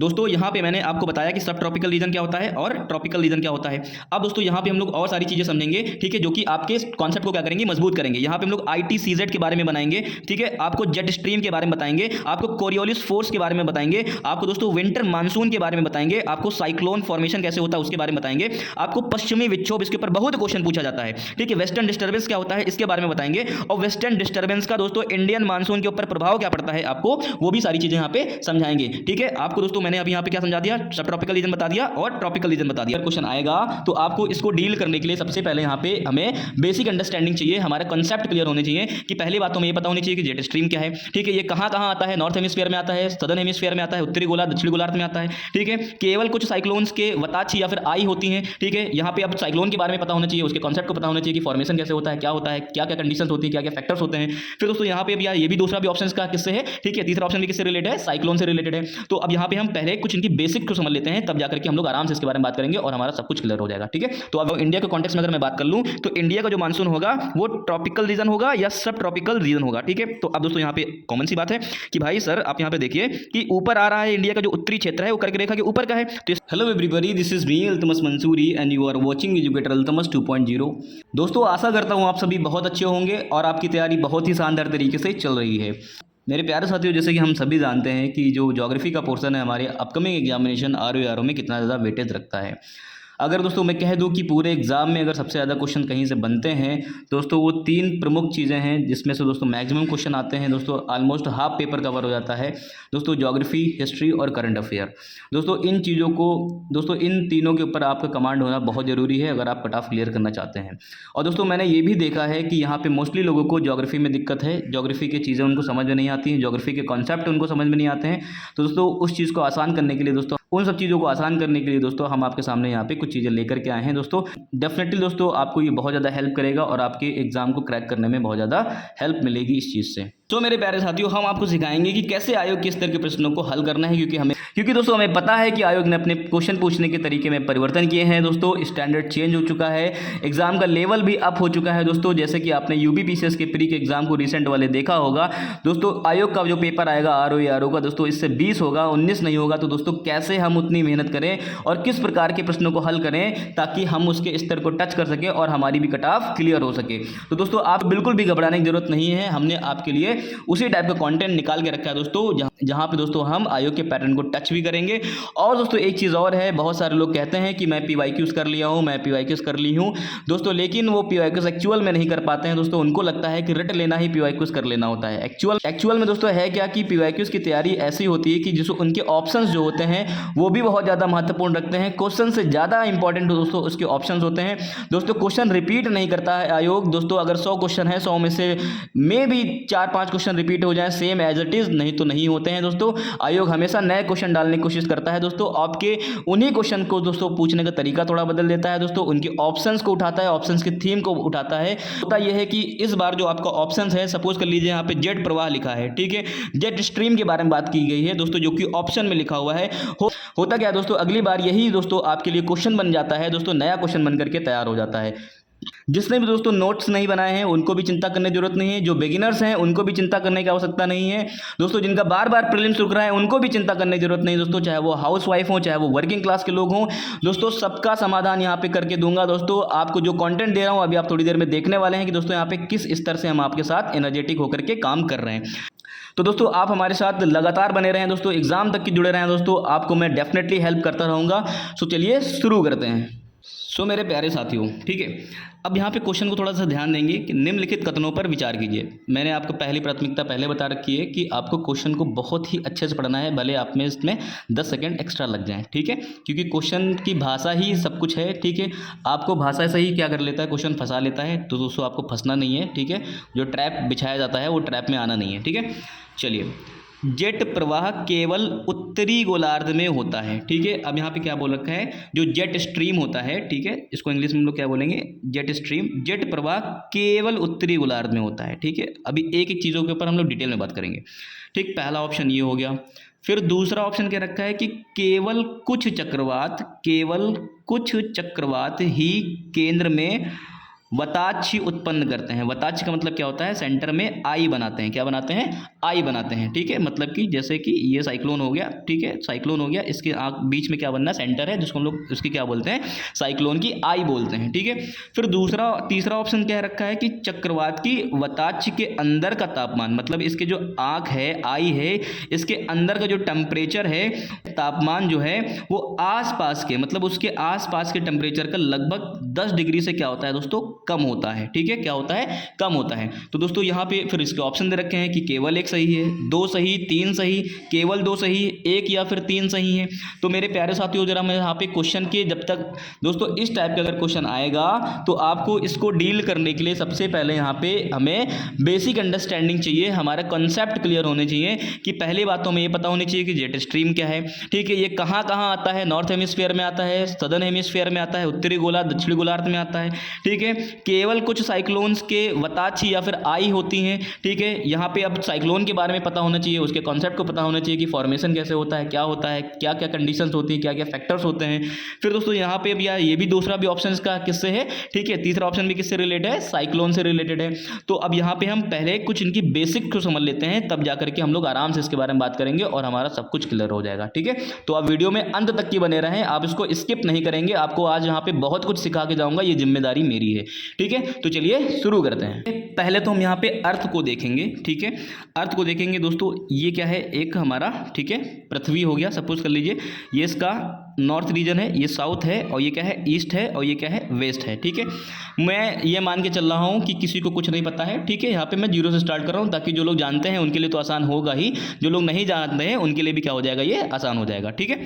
दोस्तों यहाँ पे मैंने आपको बताया कि सब ट्रॉपिकल रीजन क्या होता है और ट्रॉपिकल रीजन क्या होता है। अब दोस्तों यहाँ पे हम लोग और सारी चीजें समझेंगे, ठीक है, जो कि आपके कॉन्सेप्ट को क्या करेंगे, मजबूत करेंगे। यहाँ पे हम लोग ITCZ के बारे में बनाएंगे, ठीक है, आपको जेट स्ट्रीम के बारे में बताएंगे, आपको कोरियोलिस फोर्स के बारे में बताएंगे, आपको दोस्तों विंटर मानसून के बारे में बताएंगे, आपको साइक्लोन फॉर्मेशन कैसे होता है उसके बारे में बताएंगे, आपको पश्चिमी विक्षोभ, इसके ऊपर बहुत क्वेश्चन पूछा जाता है, ठीक है, वेस्टर्न डिस्टर्बेंस क्या होता है इसके बारे में बताएंगे, और वेस्टर्न डिस्टर्बेंस का दोस्तों इंडियन मानसून के ऊपर प्रभाव क्या पड़ता है आपको, वो भी सारी चीजें यहाँ पे समझाएंगे, ठीक है। आपको दोस्तों मैंने अभी यहाँ पे क्या समझा दिया, सब ट्रॉपिकल रीजन बता दिया और ट्रॉपिकल रीजन बता दिया। क्वेश्चन आएगा तो आपको इसको डील करने के लिए सबसे पहले यहाँ पे हमें बेसिक अंडरस्टैंडिंग चाहिए, हमारा कंसेप्ट क्लियर होने चाहिए कि पहली बात तो हमें ये पता होनी चाहिए कि जेट स्ट्रीम क्या है, ठीक है, ये कहाँ कहाँ आता है, नॉर्थ हेमिस्फीयर में आता है, सदर्न हेमिस्फीयर में आता है, उत्तरी गोलार्ध दक्षिणी गोलार्ध में आता है, ठीक है। केवल कुछ साइक्लोन्स के वताची या फिर आई होती हैं, ठीक है। यहाँ पे अब साइक्लोन के बारे में पता होना चाहिए, उसके कॉन्सेप्ट को पता होना चाहिए कि फॉर्मेशन कैसे होता है, क्या होता है, क्या क्या कंडीशंस होती है, क्या क्या फैक्टर्स होते हैं। फिर दोस्तों यहाँ पे अब ये भी दूसरा भी ऑप्शन का किससे है, ठीक है, तीसरा ऑप्शन भी किससे रिलेटेड है, साइक्लोन से रिलेटेड है। तो अब यहाँ पे हम पहले कुछ इनकी बेसिक को समझ लेते हैं, तब जाकर के हम लोग आराम से इसके बारे में बात करेंगे और हमारा सब कुछ क्लियर हो जाएगा, ठीक है। तो अब इंडिया के कॉन्टेक्स्ट में अगर मैं बात कर लूं तो इंडिया का जो मानसून होगा वो ट्रॉपिकल रीजन होगा या सब ट्रॉपिकल रीजन होगा, ठीक है। तो अब दोस्तों यहाँ पे कॉमन सी बात है कि भाई सर आप यहाँ पे देखिए कि ऊपर आ रहा है इंडिया का जो उत्तरी क्षेत्र है वो कर्क रेखा के ऊपर का है। तो hello everybody, this is me Altamas Mansuri and you are watching educator Altamas 2.0। दोस्तों आशा करता हूँ आप सभी बहुत अच्छे होंगे और आपकी तैयारी बहुत ही शानदार तरीके से चल रही है। मेरे प्यारे साथियों, जैसे कि हम सभी जानते हैं कि जो ज्योग्राफी का पोर्शन है हमारे अपकमिंग एग्जामिनेशन RO में कितना ज़्यादा वेटेज रखता है। अगर दोस्तों मैं कह दूं कि पूरे एग्जाम में अगर सबसे ज़्यादा क्वेश्चन कहीं से बनते हैं दोस्तों, वो 3 प्रमुख चीज़ें हैं जिसमें से दोस्तों मैक्सिमम क्वेश्चन आते हैं दोस्तों, ऑलमोस्ट हाफ पेपर कवर हो जाता है दोस्तों, ज्योग्राफी, हिस्ट्री और करंट अफेयर। दोस्तों इन चीज़ों को दोस्तों इन तीनों के ऊपर आपका कमांड होना बहुत ज़रूरी है अगर आप कट ऑफ क्लियर करना चाहते हैं। और दोस्तों मैंने ये भी देखा है कि यहाँ पर मोस्टली लोगों को ज्योग्राफी में दिक्कत है, ज्योग्राफी की चीज़ें उनको समझ में नहीं आती हैं, ज्योग्राफी के कॉन्सेप्ट उनको समझ में नहीं आते हैं। तो दोस्तों उस चीज़ को आसान करने के लिए दोस्तों, उन सब चीज़ों को आसान करने के लिए दोस्तों हम आपके सामने यहाँ पे कुछ चीज़ें लेकर के आए हैं दोस्तों। डेफिनेटली दोस्तों आपको ये बहुत ज़्यादा हेल्प करेगा और आपके एग्जाम को क्रैक करने में बहुत ज़्यादा हेल्प मिलेगी इस चीज़ से। तो मेरे प्यारे साथियों, हम आपको सिखाएंगे कि कैसे आयोग के स्तर के प्रश्नों को हल करना है, क्योंकि दोस्तों हमें पता है कि आयोग ने अपने क्वेश्चन पूछने के तरीके में परिवर्तन किए हैं दोस्तों, स्टैंडर्ड चेंज हो चुका है, एग्जाम का लेवल भी अप हो चुका है दोस्तों। जैसे कि आपने UPPCS के प्री के एग्जाम को रिसेंट वाले देखा होगा दोस्तों, आयोग का जो पेपर आएगा RO का दोस्तों इससे 20 होगा, 19 नहीं होगा। तो दोस्तों कैसे हम उतनी मेहनत करें और किस प्रकार के प्रश्नों को हल करें ताकि हम उसके स्तर को टच कर सके और हमारी भी कट ऑफ क्लियर हो सके। तो दोस्तों आप बिल्कुल भी घबराने की जरूरत नहीं है, हमने आपके लिए उसी टाइप का कंटेंट निकाल के रखा है दोस्तों, जहां पे दोस्तों हम आयोग के पैटर्न को टच भी करेंगे। और दोस्तों एक चीज़ और है, बहुत सारे लोग कहते हैं कि मैं PYQs कर लिया हूं, मैं PYQs कर ली हूं दोस्तों, लेकिन वो PYQs एक्चुअल में नहीं कर पाते हैं दोस्तों। उनको लगता है कि रट लेना ही PYQs कर लेना होता है। एक्चुअल में दोस्तों है क्या कि PYQs की तैयारी ऐसी होती है कि जिसको उनके ऑप्शंस जो होते हैं वो भी बहुत ज़्यादा महत्वपूर्ण रखते हैं, क्वेश्चन से ज़्यादा इंपॉर्टेंट दोस्तों उसके ऑप्शंस होते हैं दोस्तों। क्वेश्चन रिपीट नहीं करता है आयोग दोस्तों, अगर 100 क्वेश्चन है 100 में से मे भी 4-5 क्वेश्चन रिपीट हो जाए सेम एज इट इज, नहीं तो नहीं होते हैं दोस्तों। आयोग हमेशा नए क्वेश्चन डालने की कोशिश करता है दोस्तों, आपके उन्हीं क्वेश्चन को दोस्तों पूछने का तरीका थोड़ा बदल देता है दोस्तों, उनके ऑप्शंस को उठाता है, ऑप्शंस की थीम को उठाता है। होता यह है कि इस बार जो आपका ऑप्शंस है, सपोज कर लीजिए यहाँ पे जेट प्रवाह लिखा है, ठीक है, जेट स्ट्रीम के बारे में बात की गई है दोस्तों, जो कि ऑप्शन में लिखा हुआ है। होता क्या है दोस्तों, अगली बार यही दोस्तों आपके लिए क्वेश्चन बन जाता है दोस्तों, नया क्वेश्चन बन करके तैयार हो जाता है। जिसने भी दोस्तों नोट्स नहीं बनाए हैं उनको भी चिंता करने की जरूरत नहीं है, जो बिगिनर्स हैं उनको भी चिंता करने की आवश्यकता नहीं है दोस्तों, जिनका बार बार प्रीलिम्स रुक रहा है उनको भी चिंता करने की जरूरत नहीं दोस्तों, चाहे वो हाउस वाइफ हो, चाहे वो वर्किंग क्लास के लोग हों दोस्तों, सबका समाधान यहाँ पे करके दूंगा दोस्तों। आपको जो कंटेंट दे रहा हूँ अभी आप थोड़ी देर में देखने वाले हैं कि दोस्तों यहाँ पे किस स्तर से हम आपके साथ एनर्जेटिक होकर के काम कर रहे हैं। तो दोस्तों आप हमारे साथ लगातार बने रहें दोस्तों, एग्जाम तक की जुड़े रहें दोस्तों, आपको मैं डेफिनेटली हेल्प करता रहूँगा। सो चलिए शुरू करते हैं। सो मेरे प्यारे साथियों, ठीक है, अब यहाँ पे क्वेश्चन को थोड़ा सा ध्यान देंगे कि निम्नलिखित कथनों पर विचार कीजिए। मैंने आपको पहली प्राथमिकता पहले बता रखी है कि आपको क्वेश्चन को बहुत ही अच्छे से पढ़ना है, भले आप में इसमें 10 सेकंड एक्स्ट्रा लग जाएं, ठीक है, क्योंकि क्वेश्चन की भाषा ही सब कुछ है, ठीक है। आपको भाषा से ही क्या कर लेता है, क्वेश्चन फंसा लेता है। तो दोस्तों आपको फंसना नहीं है, ठीक है, जो ट्रैप बिछाया जाता है वो ट्रैप में आना नहीं है, ठीक है। चलिए, जेट प्रवाह केवल उत्तरी गोलार्ध में होता है, ठीक है। अब यहाँ पे क्या बोल रखा है, जो जेट स्ट्रीम होता है, ठीक है, इसको इंग्लिश में हम लोग क्या बोलेंगे, जेट स्ट्रीम, जेट प्रवाह केवल उत्तरी गोलार्ध में होता है, ठीक है। अभी एक एक चीज़ों के ऊपर हम लोग डिटेल में बात करेंगे, ठीक। पहला ऑप्शन ये हो गया। फिर दूसरा ऑप्शन क्या रखा है कि केवल कुछ चक्रवात ही केंद्र में वताक्षी उत्पन्न करते हैं। वताक्ष का मतलब क्या होता है, सेंटर में आई बनाते हैं। क्या बनाते हैं, आई बनाते हैं, ठीक है। मतलब कि जैसे कि ये साइक्लोन हो गया, ठीक है, साइक्लोन हो गया, इसके बीच में क्या बनना, सेंटर है, जिसको हम लोग उसकी क्या बोलते हैं, साइक्लोन की आई बोलते हैं, ठीक है। फिर तीसरा ऑप्शन क्या रखा है कि चक्रवात की वताक्ष के अंदर का तापमान, मतलब इसके जो आँख है, आई है, इसके अंदर का जो टेम्परेचर है, तापमान जो है वो आसपास के, मतलब उसके आसपास के टेम्परेचर का लगभग 10 डिग्री से क्या होता है दोस्तों, कम होता है, ठीक है। क्या होता है, कम होता है। तो दोस्तों यहाँ पे फिर इसके ऑप्शन दे रखे हैं कि केवल एक सही है, 2 सही, 3 सही, केवल 2 सही, 1 या फिर 3 सही है। तो मेरे प्यारे साथियों, जरा मैं यहाँ पे क्वेश्चन के, जब तक दोस्तों इस टाइप का अगर क्वेश्चन आएगा तो आपको इसको डील करने के लिए सबसे पहले यहाँ पे हमें बेसिक अंडरस्टैंडिंग चाहिए, हमारा कंसेप्ट क्लियर होने चाहिए कि पहली बात तो हमें ये पता होनी चाहिए कि जेट स्ट्रीम क्या है, ठीक है, ये कहाँ कहाँ आता है, नॉर्थ हेमिस्फीयर में आता है, सदर्न हेमिस्फीयर में आता है, उत्तरी गोलार्ध, दक्षिणी गोलार्ध में आता है, ठीक है। केवल कुछ साइक्लोन्स के वताक्षी या फिर आई होती हैं, ठीक है। यहाँ पे अब साइक्लोन के बारे में पता होना चाहिए, उसके कॉन्सेप्ट को पता होना चाहिए कि फॉर्मेशन कैसे होता है, क्या होता है, क्या क्या कंडीशंस होती है, क्या क्या फैक्टर्स होते हैं। फिर दोस्तों यहाँ पे अब यार ये भी दूसरा भी ऑप्शन इसका किससे है, ठीक है, तीसरा ऑप्शन भी किससे रिलेटेड है, साइक्लोन से रिलेटेड है। तो अब यहाँ पे हम पहले कुछ इनकी बेसिक को समझ लेते हैं, तब जाकर के हम लोग आराम से इसके बारे में बात करेंगे और हमारा सब कुछ क्लियर हो जाएगा, ठीक है। तो आप वीडियो में अंत तक की बने रहें, आप इसको स्किप नहीं करेंगे, आपको आज यहाँ पे बहुत कुछ सिखा के जाऊंगा, ये जिम्मेदारी मेरी है, ठीक है। तो चलिए शुरू करते हैं। पहले तो हम यहाँ पे अर्थ को देखेंगे, ठीक है, अर्थ को देखेंगे दोस्तों। ये क्या है, एक हमारा, ठीक है, पृथ्वी हो गया, सपोज कर लीजिए ये इसका नॉर्थ रीजन है, ये साउथ है, और ये क्या है, ईस्ट है, और ये क्या है, वेस्ट है, ठीक है। मैं ये मान के चल रहा हूँ कि किसी को कुछ नहीं पता है, ठीक है। यहाँ पे मैं जीरो से स्टार्ट कर रहा हूँ ताकि जो लोग जानते हैं उनके लिए तो आसान होगा ही, जो लोग नहीं जानते हैं उनके लिए भी क्या हो जाएगा, ये आसान हो जाएगा, ठीक है।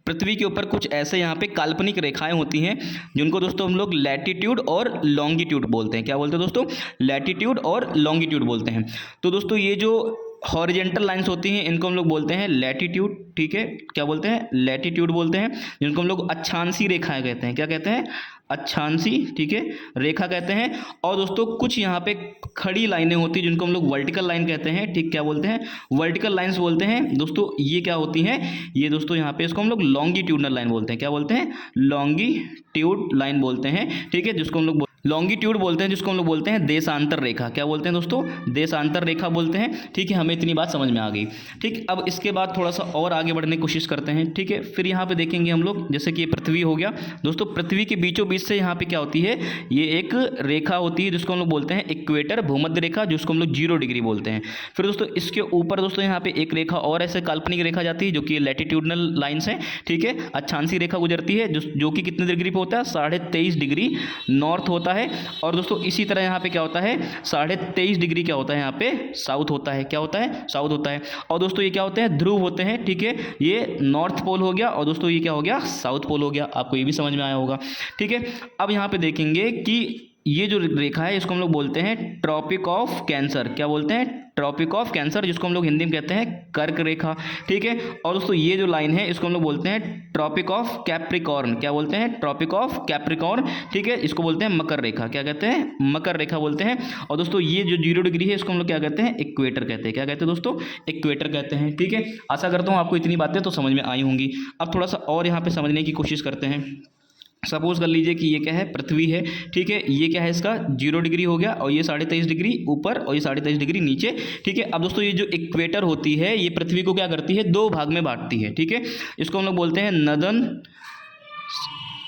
पृथ्वी के ऊपर कुछ ऐसे यहाँ पे काल्पनिक रेखाएं होती हैं जिनको दोस्तों हम लोग लैटिट्यूड और लॉन्गिट्यूड बोलते हैं। क्या बोलते हैं दोस्तों, लैटिट्यूड और लॉन्गिट्यूड बोलते हैं। तो दोस्तों ये जो हॉरिजेंटल लाइंस होती हैं इनको हम लोग बोलते हैं लैटिट्यूड, ठीक है। क्या बोलते हैं, लैटिट्यूड बोलते हैं, जिनको हम लोग अक्षांशी रेखाएं कहते हैं। क्या कहते हैं, अक्षांशी, ठीक है, रेखा कहते हैं। और दोस्तों कुछ यहाँ पे खड़ी लाइनें होती हैं जिनको हम लोग वर्टिकल लाइन कहते हैं, ठीक। क्या बोलते हैं, वर्टिकल लाइंस बोलते हैं दोस्तों। ये क्या होती हैं, ये दोस्तों यहाँ पे इसको हम लोग लॉन्गिट्यूडनल लाइन बोलते हैं। क्या बोलते हैं, लॉन्गिट्यूड लाइन बोलते हैं, ठीक है, जिसको हम लोग लॉन्गिट्यूड बोलते हैं, जिसको हम लोग बोलते हैं देशांतर रेखा। क्या बोलते हैं दोस्तों, देशांतर रेखा बोलते हैं, ठीक है। हमें इतनी बात समझ में आ गई, ठीक। अब इसके बाद थोड़ा सा और आगे बढ़ने की कोशिश करते हैं, ठीक है। फिर यहाँ पे देखेंगे हम लोग, जैसे कि ये पृथ्वी हो गया दोस्तों, पृथ्वी के बीचों बीच से यहाँ पे क्या होती है, ये एक रेखा होती है जिसको हम लोग बोलते हैं इक्वेटर, भूमध्य रेखा, जिसको हम लोग 0 डिग्री बोलते हैं। फिर दोस्तों इसके ऊपर दोस्तों यहाँ पे एक रेखा और ऐसे काल्पनिक रेखा जाती है जो कि लैटिट्यूडनल लाइन्स है, ठीक है। अक्षांशी रेखा गुजरती है जो कि कितने डिग्री पे होता है, 23.5 डिग्री नॉर्थ होता है। और दोस्तों इसी तरह यहाँ पे क्या होता है, 23.5 डिग्री क्या होता है, यहाँ पे साउथ होता है। क्या होता है, साउथ होता है। और दोस्तों ये क्या होते हैं, ध्रुव होते हैं, ठीक है। ये नॉर्थ पोल हो गया और दोस्तों ये क्या हो गया, साउथ पोल हो गया। आपको ये भी समझ में आया होगा, ठीक है। अब यहाँ पे देखेंगे कि ये जो रेखा है इसको हम लोग बोलते हैं ट्रॉपिक ऑफ कैंसर। क्या बोलते हैं, ट्रॉपिक ऑफ कैंसर, जिसको हम लोग हिंदी में कहते हैं कर्क रेखा, ठीक है। और दोस्तों ये जो लाइन है इसको हम लोग बोलते हैं ट्रॉपिक ऑफ कैप्रिकॉर्न। क्या बोलते हैं, ट्रॉपिक ऑफ कैप्रिकॉर्न, ठीक है। इसको बोलते हैं मकर रेखा। क्या कहते हैं, मकर रेखा बोलते हैं। और दोस्तों ये जो 0 डिग्री है इसको हम लोग क्या कहते हैं, इक्वेटर कहते हैं। क्या कहते हैं दोस्तों, इक्वेटर कहते हैं, ठीक है। आशा करता हूँ आपको इतनी बातें तो समझ में आई होंगी। अब थोड़ा सा और यहाँ पे समझने की कोशिश करते हैं। सपोज कर लीजिए कि ये क्या है, पृथ्वी है, ठीक है। ये क्या है, इसका 0 डिग्री हो गया और ये 23.5 डिग्री ऊपर और ये 23.5 डिग्री नीचे, ठीक है। अब दोस्तों ये जो इक्वेटर होती है ये पृथ्वी को क्या करती है, 2 भाग में बांटती है, ठीक है। इसको हम लोग बोलते हैं नदन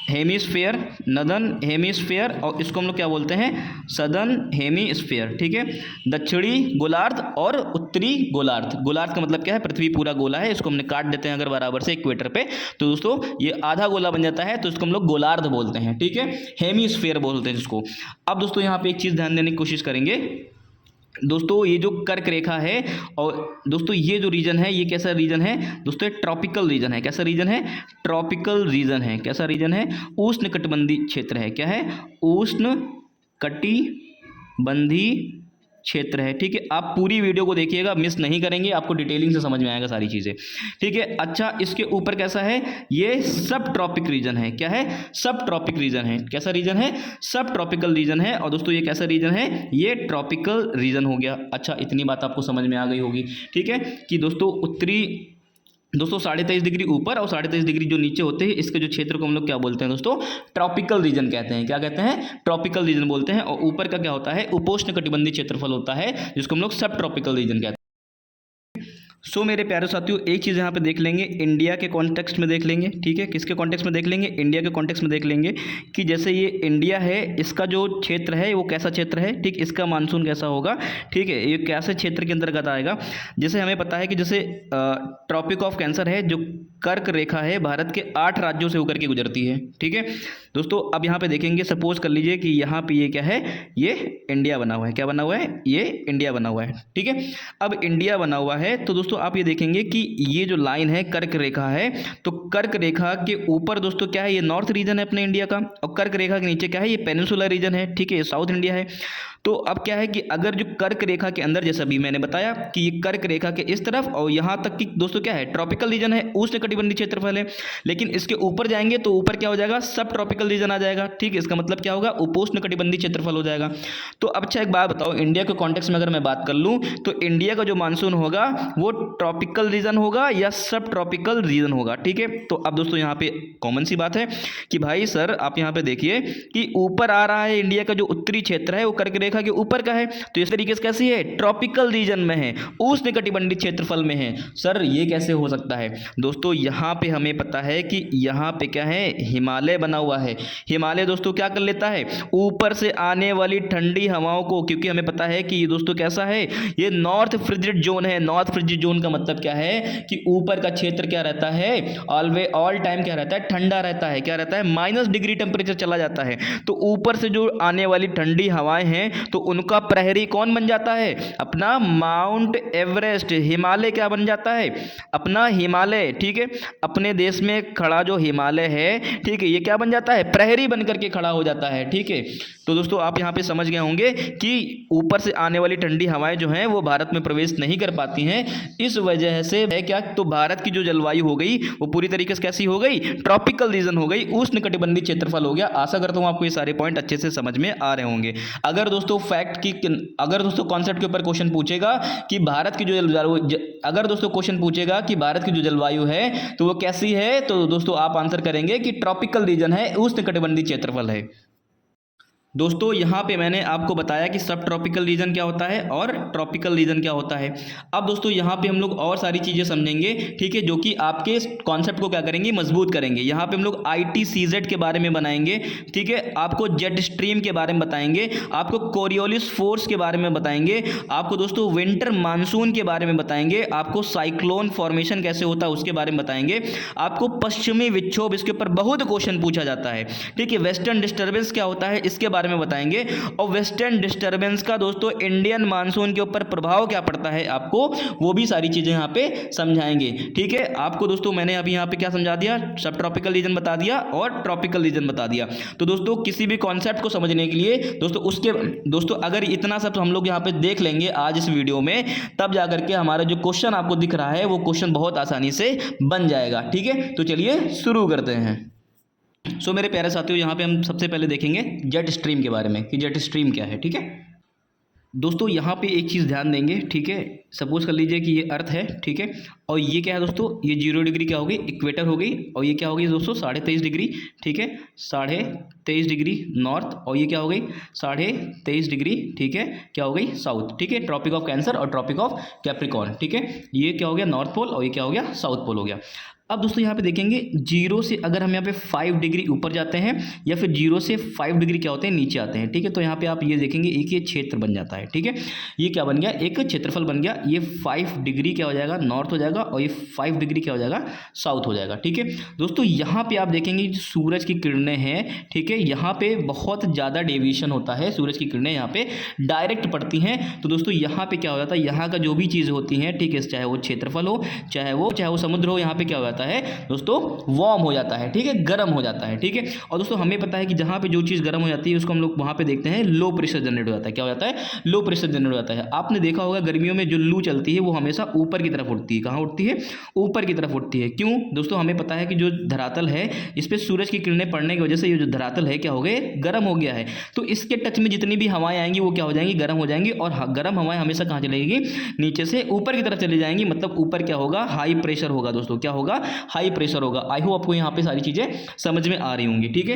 हेमिस्फेयर, नदन हेमिस्फेयर, और इसको हम लोग क्या बोलते हैं, सदर्न हेमिस्फेयर, ठीक है। दक्षिणी गोलार्ध और उत्तरी गोलार्ध। गोलार्ध का मतलब क्या है, पृथ्वी पूरा गोला है, इसको हमने काट देते हैं अगर बराबर से इक्वेटर पे तो दोस्तों ये आधा गोला बन जाता है, तो इसको हम लोग गोलार्ध बोलते हैं, ठीक है। हेमिस्फेयर बोलते हैं जिसको। अब दोस्तों यहाँ पे एक चीज़ ध्यान देने की कोशिश करेंगे दोस्तों, ये जो कर्क रेखा है और दोस्तों ये जो रीजन है ये कैसा रीजन है दोस्तों, ट्रॉपिकल रीजन है। कैसा रीजन है, ट्रॉपिकल रीजन है। कैसा रीजन है, उष्णकटिबंधीय क्षेत्र है। क्या है, उष्णकटिबंधीय क्षेत्र है, ठीक है। आप पूरी वीडियो को देखिएगा, मिस नहीं करेंगे, आपको डिटेलिंग से समझ में आएगा सारी चीज़ें, ठीक है। अच्छा, इसके ऊपर कैसा है, ये सब ट्रॉपिक रीजन है। क्या है, सब ट्रॉपिक रीजन है। कैसा रीजन है, सब ट्रॉपिकल रीजन है। और दोस्तों ये कैसा रीजन है, ये ट्रॉपिकल रीजन हो गया। अच्छा, इतनी बात आपको समझ में आ गई होगी, ठीक है, कि दोस्तों उत्तरी दोस्तों 23.5 डिग्री ऊपर और 23.5 डिग्री जो नीचे होते हैं, इसके जो क्षेत्र को हम लोग क्या बोलते हैं दोस्तों, ट्रॉपिकल रीजन कहते हैं। क्या कहते हैं? ट्रॉपिकल रीजन बोलते हैं। और ऊपर का क्या होता है? उपोष्ण कटिबंधीय क्षेत्रफल होता है, जिसको हम लोग सब ट्रॉपिकल रीजन कहते हैं। सो मेरे प्यारे साथियों, एक चीज़ यहाँ पे देख लेंगे, इंडिया के कॉन्टेक्स्ट में देख लेंगे। ठीक है, किसके कॉन्टेक्स्ट में देख लेंगे? इंडिया के कॉन्टेक्स्ट में देख लेंगे कि जैसे ये इंडिया है, इसका जो क्षेत्र है वो कैसा क्षेत्र है, ठीक, इसका मानसून कैसा होगा, ठीक है, ये कैसे क्षेत्र के अंतर्गत आएगा। जैसे हमें पता है कि जैसे ट्रॉपिक ऑफ कैंसर है, जो कर्क रेखा है, भारत के 8 राज्यों से होकर के गुजरती है। ठीक है दोस्तों, अब यहाँ पे देखेंगे, सपोज कर लीजिए कि यहाँ पे ये क्या है, ये इंडिया बना हुआ है। क्या बना हुआ है? ये इंडिया बना हुआ है। ठीक है, अब इंडिया बना हुआ है तो दोस्तों आप ये देखेंगे कि ये जो लाइन है कर्क रेखा है, तो कर्क रेखा के ऊपर दोस्तों क्या है, ये नॉर्थ रीजन है अपने इंडिया का, और कर्क रेखा के नीचे क्या है, ये पेनिनसुलर रीजन है। ठीक है, ये साउथ इंडिया है। तो अब क्या है कि अगर जो कर्क रेखा के अंदर, जैसा अभी मैंने बताया कि ये कर्क रेखा के इस तरफ और यहाँ तक कि दोस्तों क्या है, ट्रॉपिकल रीजन है, उष्णकटिबंधीय क्षेत्रफल है। लेकिन इसके ऊपर जाएंगे तो ऊपर क्या हो जाएगा, सब ट्रॉपिकल रीजन आ जाएगा। ठीक है, इसका मतलब क्या होगा, उपोष्णकटिबंधीय क्षेत्रफल हो जाएगा। तो अब अच्छा एक बात बताओ, इंडिया के कॉन्टेक्स्ट में अगर मैं बात कर लूँ तो इंडिया का जो मानसून होगा वो ट्रॉपिकल रीजन होगा या सब ट्रॉपिकल रीजन होगा। ठीक है, तो अब दोस्तों यहाँ पे कॉमन सी बात है कि भाई सर आप यहाँ पे देखिए कि ऊपर आ रहा है, इंडिया का जो उत्तरी क्षेत्र है वो कर्क रेखा के ऊपर का है, तो इस तरीके से कैसी है, ट्रॉपिकल रीजन में है, उष्णकटिबंधीय क्षेत्रफल में है। सर ये कैसे हो सकता है? दोस्तों यहाँ पे हमें पता है कि यहाँ पे क्या है, हिमालय बना हुआ है। हिमालय दोस्तों क्या कर लेता है, ऊपर से आने वाली ठंडी हवाओं को, क्योंकि हमें पता है कि ये दोस्तों कैसा है, ये नॉर्थ फ्रिजिड जोन है। नॉर्थ फ्रिजिड जोन का मतलब क्या है कि ऊपर का क्षेत्र क्या रहता है, ऑल टाइम क्या रहता है, ठंडा रहता है। क्या रहता है, -डिग्री टेम्परेचर चला जाता है। तो ऊपर से जो आने वाली ठंडी हवाएं हैं, तो उनका प्रहरी कौन बन जाता है, अपना माउंट एवरेस्ट, हिमालय क्या बन जाता है, अपना हिमालय। ठीक है, अपने देश में खड़ा जो हिमालय है, ठीक है, ये क्या बन जाता है, प्रहरी बन करके खड़ा हो जाता है। ठीक है, तो दोस्तों आप यहाँ पे समझ गए होंगे कि ऊपर से आने वाली ठंडी हवाएं जो हैं वो भारत में प्रवेश नहीं कर पाती हैं। इस वजह से है क्या, तो भारत की जो जलवायु हो गई वो पूरी तरीके से कैसी हो गई, ट्रॉपिकल रीजन हो गई, उष्णकटिबंधीय क्षेत्रफल हो गया। आशा करता हूँ आपको ये सारे पॉइंट अच्छे से समझ में आ रहे होंगे। अगर दोस्तों अगर दोस्तों कॉन्सेप्ट के ऊपर क्वेश्चन पूछेगा कि भारत की जो अगर दोस्तों क्वेश्चन पूछेगा कि भारत की जो जलवायु है तो वो कैसी है, तो दोस्तों आप आंसर करेंगे कि ट्रॉपिकल रीजन है, उष्णकटिबंधीय क्षेत्रफल है। दोस्तों यहाँ पे मैंने आपको बताया कि सब ट्रॉपिकल रीजन क्या होता है और ट्रॉपिकल रीजन क्या होता है। अब दोस्तों यहाँ पे हम लोग और सारी चीज़ें समझेंगे, ठीक है, जो कि आपके कॉन्सेप्ट को क्या करेंगे, मजबूत करेंगे। यहाँ पे हम लोग ITCZ के बारे में बनाएंगे, ठीक है, आपको जेट स्ट्रीम के बारे में बताएंगे, आपको कोरियोलिस फोर्स के बारे में बताएंगे, आपको दोस्तों विंटर मानसून के बारे में बताएंगे, आपको साइक्लोन फॉर्मेशन कैसे होता है उसके बारे में बताएंगे, आपको पश्चिमी विक्षोभ, इसके ऊपर बहुत क्वेश्चन पूछा जाता है। ठीक है, वेस्टर्न डिस्टर्बेंस क्या होता है इसके बारे में बताएंगे, और वेस्टर्न डिस्टर्बेंस का दोस्तों इंडियन मानसून के ऊपर प्रभाव क्या पड़ता है आपको, वो भी सारी चीजें यहाँ पे समझाएंगे। ठीक है, आपको दोस्तों मैंने अभी यहाँ पे क्या समझा दिया, सब ट्रॉपिकल रीजन बता दिया और ट्रॉपिकल रीजन बता दिया। तो दोस्तों किसी भी कॉन्सेप्ट को समझने के लिए दोस्तों अगर इतना सब हम लोग यहाँ पे देख लेंगे आज इस वीडियो में, तब जाकर के हमारा जो क्वेश्चन आपको दिख रहा है वो क्वेश्चन बहुत आसानी से बन जाएगा। ठीक है, तो चलिए शुरू करते हैं। सो मेरे प्यारे साथियों, यहाँ पे हम सबसे पहले देखेंगे जेट स्ट्रीम के बारे में कि जेट स्ट्रीम क्या है। ठीक है दोस्तों, यहाँ पे एक चीज़ ध्यान देंगे, ठीक है, सपोज कर लीजिए कि ये अर्थ है, ठीक है, और ये क्या है दोस्तों, ये 0 डिग्री क्या हो गई, इक्वेटर हो गई, और ये क्या हो गई दोस्तों 23.5 डिग्री, ठीक है, 23.5 डिग्री नॉर्थ, और ये क्या हो गई 23.5 डिग्री, ठीक है, क्या हो गई साउथ। ठीक है, ट्रॉपिक ऑफ कैंसर और ट्रॉपिक ऑफ कैप्रिकॉर्न। ठीक है, ये क्या हो गया नॉर्थ पोल, और ये क्या हो गया साउथ पोल हो गया। अब दोस्तों यहाँ पे देखेंगे 0 से अगर हम यहाँ पे 5 डिग्री ऊपर जाते हैं या फिर 0 से 5 डिग्री क्या होते हैं, नीचे आते हैं। ठीक है, तो यहाँ पे आप ये देखेंगे एक ये क्षेत्र बन जाता है। ठीक है, ये क्या बन गया, एक क्षेत्रफल बन गया। ये 5 डिग्री क्या हो जाएगा, नॉर्थ हो जाएगा, और ये 5 डिग्री क्या हो जाएगा, साउथ हो जाएगा। ठीक है दोस्तों, यहाँ पे आप देखेंगे सूरज की किरणें हैं, ठीक है, यहाँ पे बहुत ज़्यादा डेविएशन होता है, सूरज की किरणें यहाँ पे डायरेक्ट पड़ती हैं। तो दोस्तों यहाँ पे क्या हो जाता है, यहाँ का जो भी चीज़ होती हैं, ठीक है, चाहे वो क्षेत्रफल हो, चाहे वो समुद्र हो, यहाँ पे क्या हो जाता है, जाता है दोस्तों, वार्म हो जाता है, ठीक है, गर्म हो जाता है, ठीक है। और दोस्तों हमें पता है कि जहाँ पे जो चीज़ गर्म हो जाती है उसको हम लोग वहाँ पे देखते हैं लो प्रेशर जनरेट हो जाता है। क्या हो जाता है? लो प्रेशर जनरेट हो जाता है। आपने देखा होगा गर्मियों में जो लू चलती है वो हमेशा ऊपर की तरफ उठती है। कहाँ उठती है? ऊपर की तरफ उठती है। क्यों दोस्तों? हमें पता है कि जो धरातल है इस पर सूरज की किरणें पड़ने की वजह से ये जो धरातल है क्या हो गए? गर्म हो गया है। तो इसके टच में जितनी भी हवाएं आएंगी वो क्या हो जाएंगी? गर्म हो जाएंगी। और गर्म हवाएं हमेशा कहाँ चलेगी? नीचे से ऊपर की तरफ चली जाएंगी। मतलब ऊपर क्या होगा? हाई प्रेशर होगा दोस्तों। क्या होगा? हाई प्रेशर होगा। आई होप आपको यहाँ पे सारी चीजें समझ में आ रही होंगी, ठीक है।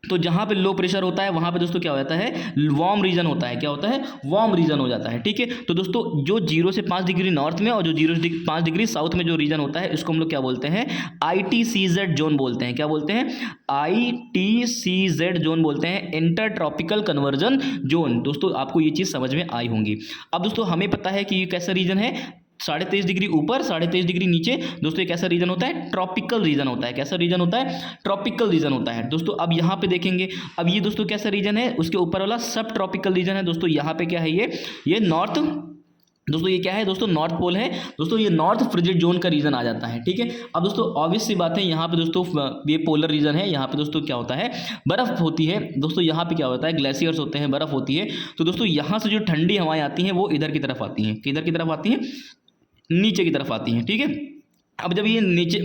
तो जहां पे लो प्रेशर होता है वहां पे दोस्तों क्या हो जाता है? वार्म रीजन होता है। क्या होता है? वार्म रीजन हो जाता है, ठीक है। तो दोस्तों जो 0 से 5 डिग्री नॉर्थ में और जो 0 से 5 डिग्री साउथ में जो रीजन होता है इसको हम लोग क्या बोलते हैं? ITCZ जोन बोलते हैं। क्या बोलते हैं? ITCZ जोन बोलते हैं, इंटर ट्रॉपिकल कन्वर्जन जोन। दोस्तों आपको ये चीज समझ में आई होंगी। अब दोस्तों हमें पता है कि ये कैसा रीजन है? 23.5 डिग्री ऊपर, 23.5 डिग्री नीचे। दोस्तों एक ऐसा रीजन होता है? ट्रॉपिकल रीजन होता है। कैसा रीजन होता है? ट्रॉपिकल रीजन होता है दोस्तों। अब यहाँ पे देखेंगे, अब ये दोस्तों कैसा रीजन है? उसके ऊपर वाला सब ट्रॉपिकल रीजन है दोस्तों। यहाँ पे क्या है? ये नॉर्थ, दोस्तों ये क्या है दोस्तों? नॉर्थ पोल है दोस्तों। ये नॉर्थ फ्रिजिड जोन का रीजन आ जाता है, ठीक है। अब दोस्तों ऑब्वियस सी बात है, यहाँ पे दोस्तों ये पोलर रीजन है। यहाँ पे दोस्तों क्या होता है? बर्फ होती है दोस्तों। यहाँ पे क्या होता है? ग्लेशियर्स होते हैं, बर्फ होती है। तो दोस्तों यहाँ से जो ठंडी हवाएं आती हैं वो इधर की तरफ आती हैं। किधर की तरफ आती हैं? नीचे की तरफ आती हैं, ठीक है। अब जब ये नीचे,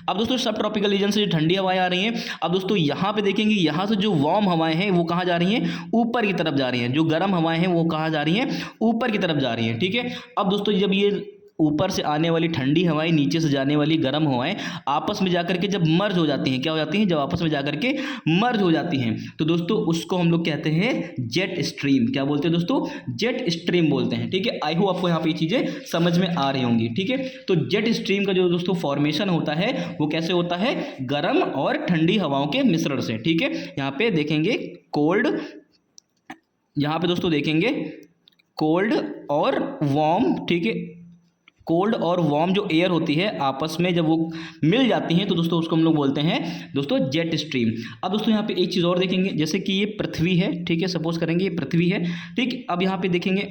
अब दोस्तों सब ट्रॉपिकल रीजन से जो ठंडी हवाएं आ रही हैं, अब दोस्तों यहाँ पे देखेंगे यहाँ से जो वार्म हवाएं हैं वो कहाँ जा रही हैं? ऊपर की तरफ जा रही हैं। जो गर्म हवाएं हैं वो कहाँ जा रही हैं? ऊपर की तरफ जा रही हैं, ठीक है। अब दोस्तों जब ये ऊपर से आने वाली ठंडी हवाएं, नीचे से जाने वाली गर्म हवाएं आपस में जाकर के जब मर्ज हो जाती हैं, क्या हो जाती हैं? जब आपस में जाकर के मर्ज हो जाती हैं तो दोस्तों उसको हम लोग कहते हैं जेट स्ट्रीम। क्या बोलते हैं दोस्तों? जेट स्ट्रीम बोलते हैं, ठीक है। आई होप आपको यहाँ पे चीजें समझ में आ रही होंगी, ठीक है। तो जेट स्ट्रीम का जो दोस्तों फॉर्मेशन होता है वो कैसे होता है? गर्म और ठंडी हवाओं के मिश्रण से, ठीक है। यहाँ पे देखेंगे कोल्ड, यहाँ पे दोस्तों देखेंगे कोल्ड और वार्म, ठीक है। कोल्ड और वार्म जो एयर होती है आपस में जब वो मिल जाती हैं तो दोस्तों उसको हम लोग बोलते हैं दोस्तों जेट स्ट्रीम। अब दोस्तों यहाँ पे एक चीज़ और देखेंगे, जैसे कि ये पृथ्वी है, ठीक है। सपोज करेंगे ये पृथ्वी है, ठीक। अब यहाँ पे देखेंगे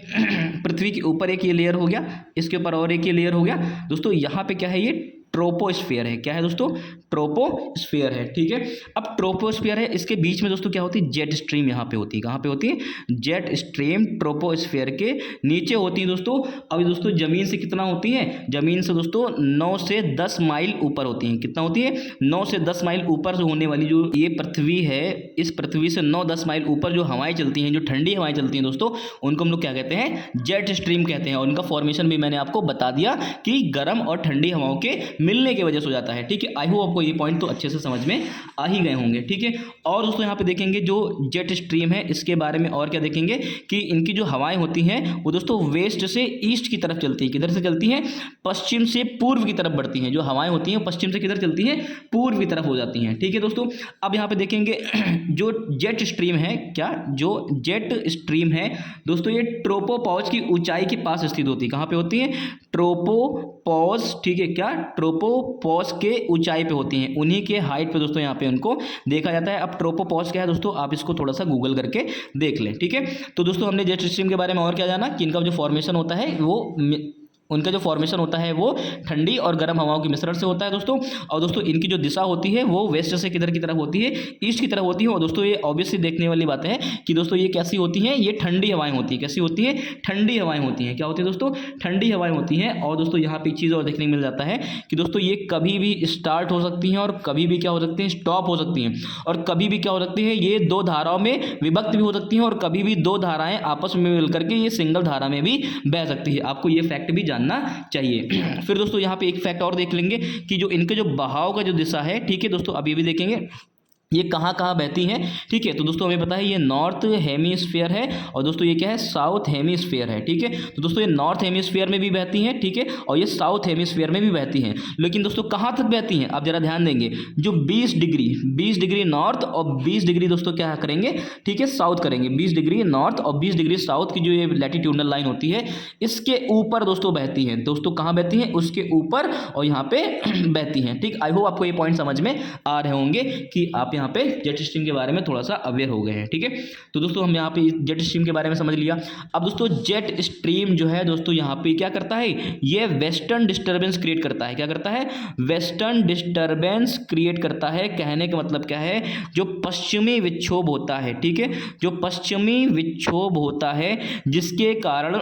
पृथ्वी के ऊपर एक ये लेयर हो गया, इसके ऊपर और एक ये लेयर हो गया दोस्तों। यहाँ पे क्या है? ये ट्रोपोस्फीयर है। क्या है दोस्तों? ट्रोपोस्फीयर है, ठीक है। अब ट्रोपोस्फीयर है, इसके बीच में दोस्तों क्या होती है? जेट स्ट्रीम यहाँ पे होती है। कहाँ पे होती है? जेट स्ट्रीम ट्रोपोस्फीयर के नीचे होती है दोस्तों। अब दोस्तों जमीन से कितना होती है? जमीन से दोस्तों 9 से 10 माइल ऊपर होती है। कितना होती है? 9 से 10 माइल ऊपर से होने वाली जो ये पृथ्वी है, इस पृथ्वी से 9-10 माइल ऊपर जो हवाएं चलती हैं, जो ठंडी हवाएं चलती हैं दोस्तों, उनको हम लोग क्या कहते हैं? जेट स्ट्रीम कहते हैं। और उनका फॉर्मेशन भी मैंने आपको बता दिया कि गर्म और ठंडी हवाओं के मिलने की वजह से हो जाता है, ठीक है। आई होप आपको ये पॉइंट तो अच्छे से समझ में आ ही गए होंगे, ठीक है। और दोस्तों यहाँ पे देखेंगे जो जेट स्ट्रीम है इसके बारे में और क्या देखेंगे कि इनकी जो हवाएं होती हैं वो दोस्तों वेस्ट से ईस्ट की तरफ चलती है। किधर से चलती हैं? पश्चिम से पूर्व की तरफ बढ़ती हैं। जो हवाएं होती हैं पश्चिम से किधर चलती हैं? पूर्व की तरफ हो जाती हैं, ठीक है दोस्तों। अब यहाँ पे देखेंगे जो जेट स्ट्रीम है, क्या जो जेट स्ट्रीम है दोस्तों, ये ट्रोपोपॉज की ऊंचाई के पास स्थित होती है। कहाँ पे होती है? ट्रोपोपॉज, ठीक है। क्या? ट्रोपोपॉज के ऊंचाई पे होती हैं, उन्हीं के हाइट पे दोस्तों यहाँ पे उनको देखा जाता है। अब ट्रोपोपॉज क्या है दोस्तों, आप इसको थोड़ा सा गूगल करके देख लें, ठीक है। तो दोस्तों हमने जेट स्ट्रीम के बारे में और क्या जाना कि इनका जो फॉर्मेशन होता है वो उनका जो फॉर्मेशन होता है वो ठंडी और गर्म हवाओं के मिश्रण से होता है दोस्तों। और दोस्तों इनकी जो दिशा होती है वो वेस्ट से किधर की तरफ होती है? ईस्ट की तरफ होती है। और दोस्तों ये ऑब्वियसली देखने वाली बात है कि दोस्तों ये कैसी होती हैं? ये ठंडी हवाएं होती हैं। कैसी होती है? ठंडी हवाएं होती हैं। क्या होती है दोस्तों? ठंडी हवाएं होती हैं। और दोस्तों यहाँ पे एक चीज़ और देखने को मिल जाता है कि दोस्तों ये कभी भी स्टार्ट हो सकती हैं और कभी भी क्या हो सकती हैं? स्टॉप हो सकती हैं। और कभी भी क्या हो सकती है? ये दो धाराओं में विभक्त भी हो सकती हैं और कभी भी दो धाराएं आपस में मिलकर के ये सिंगल धारा में भी बह सकती है। आपको ये फैक्ट भी जानना चाहिए। फिर दोस्तों यहाँ पे एक फैक्ट और देख लेंगे कि जो इनके जो बहाव का जो दिशा है, ठीक है दोस्तों, अभी भी देखेंगे ये कहाँ कहाँ बहती हैं, ठीक है। तो दोस्तों हमें पता है ये नॉर्थ हेमीस्फीयर है और दोस्तों ये क्या है? साउथ हेमीस्फीयर है, ठीक है। तो दोस्तों ये नॉर्थ हेमीस्फीयर में भी बहती हैं, ठीक है, और ये साउथ हेमीस्फीयर में भी बहती हैं। लेकिन दोस्तों कहाँ तक बहती हैं आप जरा ध्यान देंगे, जो 20 डिग्री नॉर्थ और 20 डिग्री दोस्तों क्या करेंगे, ठीक है, साउथ करेंगे। 20 डिग्री नॉर्थ और 20 डिग्री साउथ की जो ये लैटिट्यूडनल लाइन होती है इसके ऊपर दोस्तों बहती हैं। दोस्तों कहाँ बहती हैं? उसके ऊपर और यहाँ पे बहती हैं, ठीक। आई होप आपको ये पॉइंट समझ में आ रहे होंगे कि आप यहाँ पे जेट स्ट्रीम के बारे में थोड़ा सा अवेयर हो गए हैं। ठीक है, तो दोस्तों हम यहाँ पे जेट स्ट्रीम के बारे में समझ लिया। अब दोस्तों जेट स्ट्रीम जो है दोस्तों यहाँ पे क्या करता है, ये वेस्टर्न डिस्टर्बेंस क्रिएट करता है। क्या करता है, वेस्टर्न डिस्टर्बेंस क्रिएट करता है। कहने का मतलब क्या है, जो पश्चिमी विक्षोभ होता है, ठीक है, जो पश्चिमी विक्षोभ होता है जिसके कारण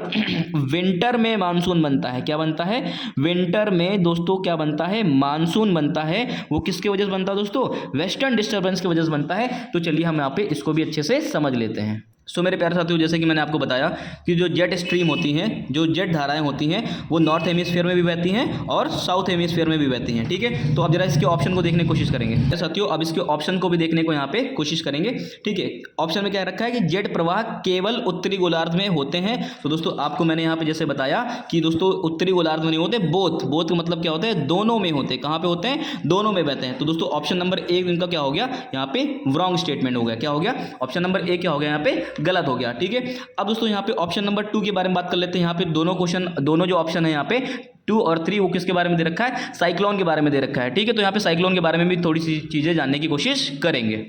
विंटर में मानसून बनता है। क्या बनता है, विंटर में दोस्तों क्या बनता है, मानसून बनता है। वो किसके वजह से बनता है दोस्तों, वेस्टर्न डिस्टर्बेंस की वजह से बनता है। तो चलिए हम यहाँ पे इसको भी अच्छे से समझ लेते हैं। सो मेरे प्यारे साथियों, जैसे कि मैंने आपको बताया कि जो जेट स्ट्रीम होती हैं, जो जेट धाराएं होती हैं, वो नॉर्थ हेमिस्फीयर में भी बहती हैं और साउथ हेमिस्फीयर में भी बहती हैं। ठीक है, तो अब जरा इसके ऑप्शन को देखने की कोशिश करेंगे साथियों। अब इसके ऑप्शन को भी देखने को यहाँ पे कोशिश करेंगे। ठीक है, ऑप्शन में क्या रखा है कि जेट प्रवाह केवल उत्तरी गोलार्ध में होते हैं। तो दोस्तों आपको मैंने यहाँ पे जैसे बताया कि दोस्तों उत्तरी गोलार्ध में नहीं होते, बोथ का मतलब क्या होता है, दोनों में होते हैं। कहाँ पे होते हैं, दोनों में बहते हैं। तो दोस्तों ऑप्शन नंबर 1 इनका क्या हो गया, यहाँ पे रॉन्ग स्टेटमेंट हो गया। क्या हो गया, ऑप्शन नंबर 1 क्या हो गया, यहाँ पे गलत हो गया। ठीक है, अब दोस्तों यहाँ पे ऑप्शन नंबर 2 के बारे में बात कर लेते हैं। यहाँ पे दोनों जो ऑप्शन है यहाँ पे 2 और 3 वो किसके बारे में दे रखा है, साइक्लोन के बारे में दे रखा है। ठीक है, तो यहाँ पे साइक्लोन के बारे में भी थोड़ी सी चीजें जानने की कोशिश करेंगे।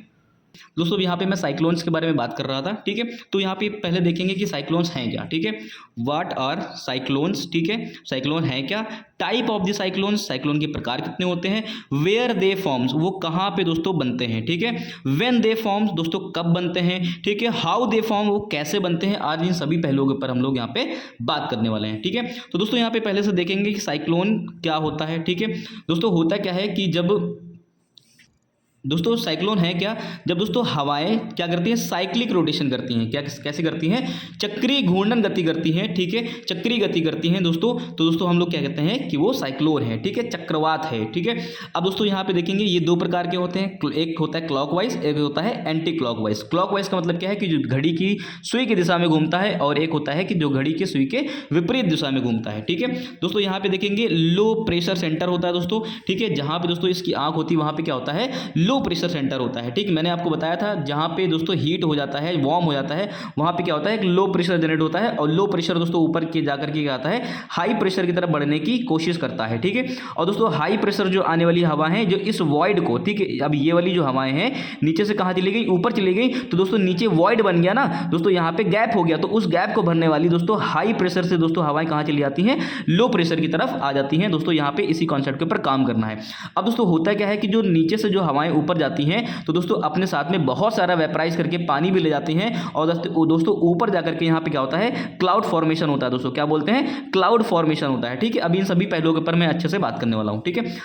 दोस्तों यहाँ पे मैं साइक्लोन्स के बारे में बात कर रहा था। ठीक है, तो यहाँ पे पहले देखेंगे कि साइक्लोन्स हैं क्या। ठीक है, व्हाट आर साइक्लोन्स। ठीक है, साइक्लोन है क्या, type of the cyclones, cyclone के प्रकार कितने होते हैं, वेयर दे फॉर्म्स, वो कहाँ पे दोस्तों बनते हैं। ठीक है, व्हेन दे फॉर्म्स, दोस्तों कब बनते हैं। ठीक है, हाउ दे फॉर्म, वो कैसे बनते हैं। आज इन सभी पहलुओं के ऊपर हम लोग यहाँ पे बात करने वाले हैं। ठीक है, तो दोस्तों यहाँ पे पहले से देखेंगे कि साइक्लोन क्या होता है। ठीक है, दोस्तों होता क्या है कि जब दोस्तों साइक्लोन है क्या, जब दोस्तों हवाएं क्या करती हैं, साइक्लिक रोटेशन करती हैं। क्या कैसे करती हैं, चक्रीय घूर्णन गति करती हैं। ठीक है, चक्रीय गति करती हैं दोस्तों। तो दोस्तों हम लोग क्या कहते हैं कि वो साइक्लोन है। ठीक है, चक्रवात है। ठीक है, अब दोस्तों यहाँ पे देखेंगे ये 2 प्रकार के होते हैं, एक होता है क्लॉकवाइज, एक होता है एंटी क्लॉकवाइज। क्लॉकवाइज का मतलब क्या है कि जो घड़ी की सुई की दिशा में घूमता है, और एक होता है कि जो घड़ी की सुई के विपरीत दिशा में घूमता है। ठीक है, दोस्तों यहाँ पे देखेंगे लो प्रेशर सेंटर होता है दोस्तों। ठीक है, जहाँ पे दोस्तों इसकी आंख होती है वहाँ पे क्या होता है, लो प्रेशर सेंटर होता है। ठीक, मैंने आपको बताया था जहां पे दोस्तों हीट हो जाता है, वार्म हो जाता है, वहां पे क्या होता है, एक लो प्रेशर जनरेट होता है। और लो प्रेशर दोस्तों ऊपर के जाकर के क्या आता है, हाई प्रेशर की तरफ बढ़ने की कोशिश करता है। ठीक है, और दोस्तों हाई प्रेशर जो आने वाली हवा है, जो इस वॉइड को, ठीक है, अब ये वाली जो हवाएं हैं नीचे से कहां चली गई, ऊपर चली गई। तो दोस्तों नीचे वॉइड बन गया ना दोस्तों, यहां पे गैप हो गया। तो उस गैप को भरने वाली दोस्तों हाई प्रेशर से दोस्तों हवाएं कहां चली जाती हैं, लो प्रेशर की तरफ आ जाती हैं। दोस्तों यहां पे इसी कॉन्सेप्ट के ऊपर काम करना है। अब दोस्तों होता क्या है कि जो नीचे से जो हवाएं ऊपर जाती हैं, तो दोस्तों अपने साथ में बहुत सारा वेपराइज करके पानी भी ले जाती हैं। और दोस्तों ऊपर जाकर के यहाँ पे क्या होता है, क्लाउड फॉर्मेशन होता है। दोस्तों क्या बोलते हैं, क्लाउड फॉर्मेशन होता है। ठीक है, अभी इन सभी पहलुओं के ऊपर मैं अच्छे से बात करने वाला हूँ। ठीक है,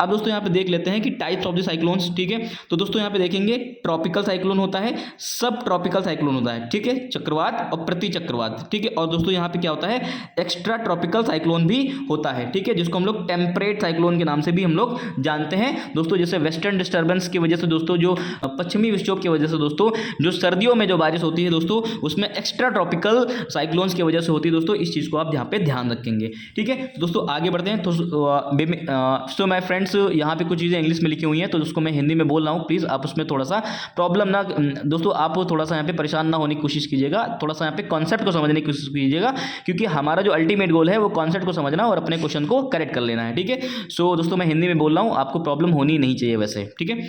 अब दोस्तों यहाँ पे देख लेते हैं कि टाइप्स ऑफ द साइक्लोन्स। ठीक है, तो दोस्तों यहाँ पे देखेंगे ट्रॉपिकल साइक्लोन होता है, सब ट्रॉपिकल साइक्लोन होता है। ठीक है, चक्रवात और प्रति चक्रवात। ठीक है, और दोस्तों यहाँ पे क्या होता है, एक्स्ट्रा ट्रॉपिकल साइक्लोन भी होता है। ठीक है, जिसको हम लोग टेम्परेट साइक्लोन के नाम से भी हम लोग जानते हैं दोस्तों। जैसे वेस्टर्न डिस्टर्बेंस की वजह से दोस्तों, जो पश्चिमी विक्षोभ की वजह से दोस्तों जो सर्दियों में जो बारिश होती है दोस्तों, उसमें एक्स्ट्रा ट्रॉपिकल साइक्लोन्स की वजह से होती है दोस्तों। इस चीज़ को आप यहाँ पे ध्यान रखेंगे। ठीक है दोस्तों, आगे बढ़ते हैं। तो सो माय फ्रेंड्स, यहाँ पे कुछ चीज़ें इंग्लिश में लिखी हुई हैं, तो उसको मैं हिंदी में बोल रहा हूँ। प्लीज़ आप उसमें थोड़ा सा प्रॉब्लम ना दोस्तों, आप थोड़ा सा यहाँ पे परेशान ना होने की कोशिश कीजिएगा। थोड़ा सा यहाँ पे कॉन्सेप्ट को समझने की कोशिश कीजिएगा, क्योंकि हमारा जो अल्टीमेट गोल है वो कॉन्सेप्ट को समझना और अपने क्वेश्चन को करेक्ट कर लेना है। ठीक है, सो दोस्तों मैं हिंदी में बोल रहा हूँ, आपको प्रॉब्लम होनी नहीं चाहिए वैसे। ठीक है,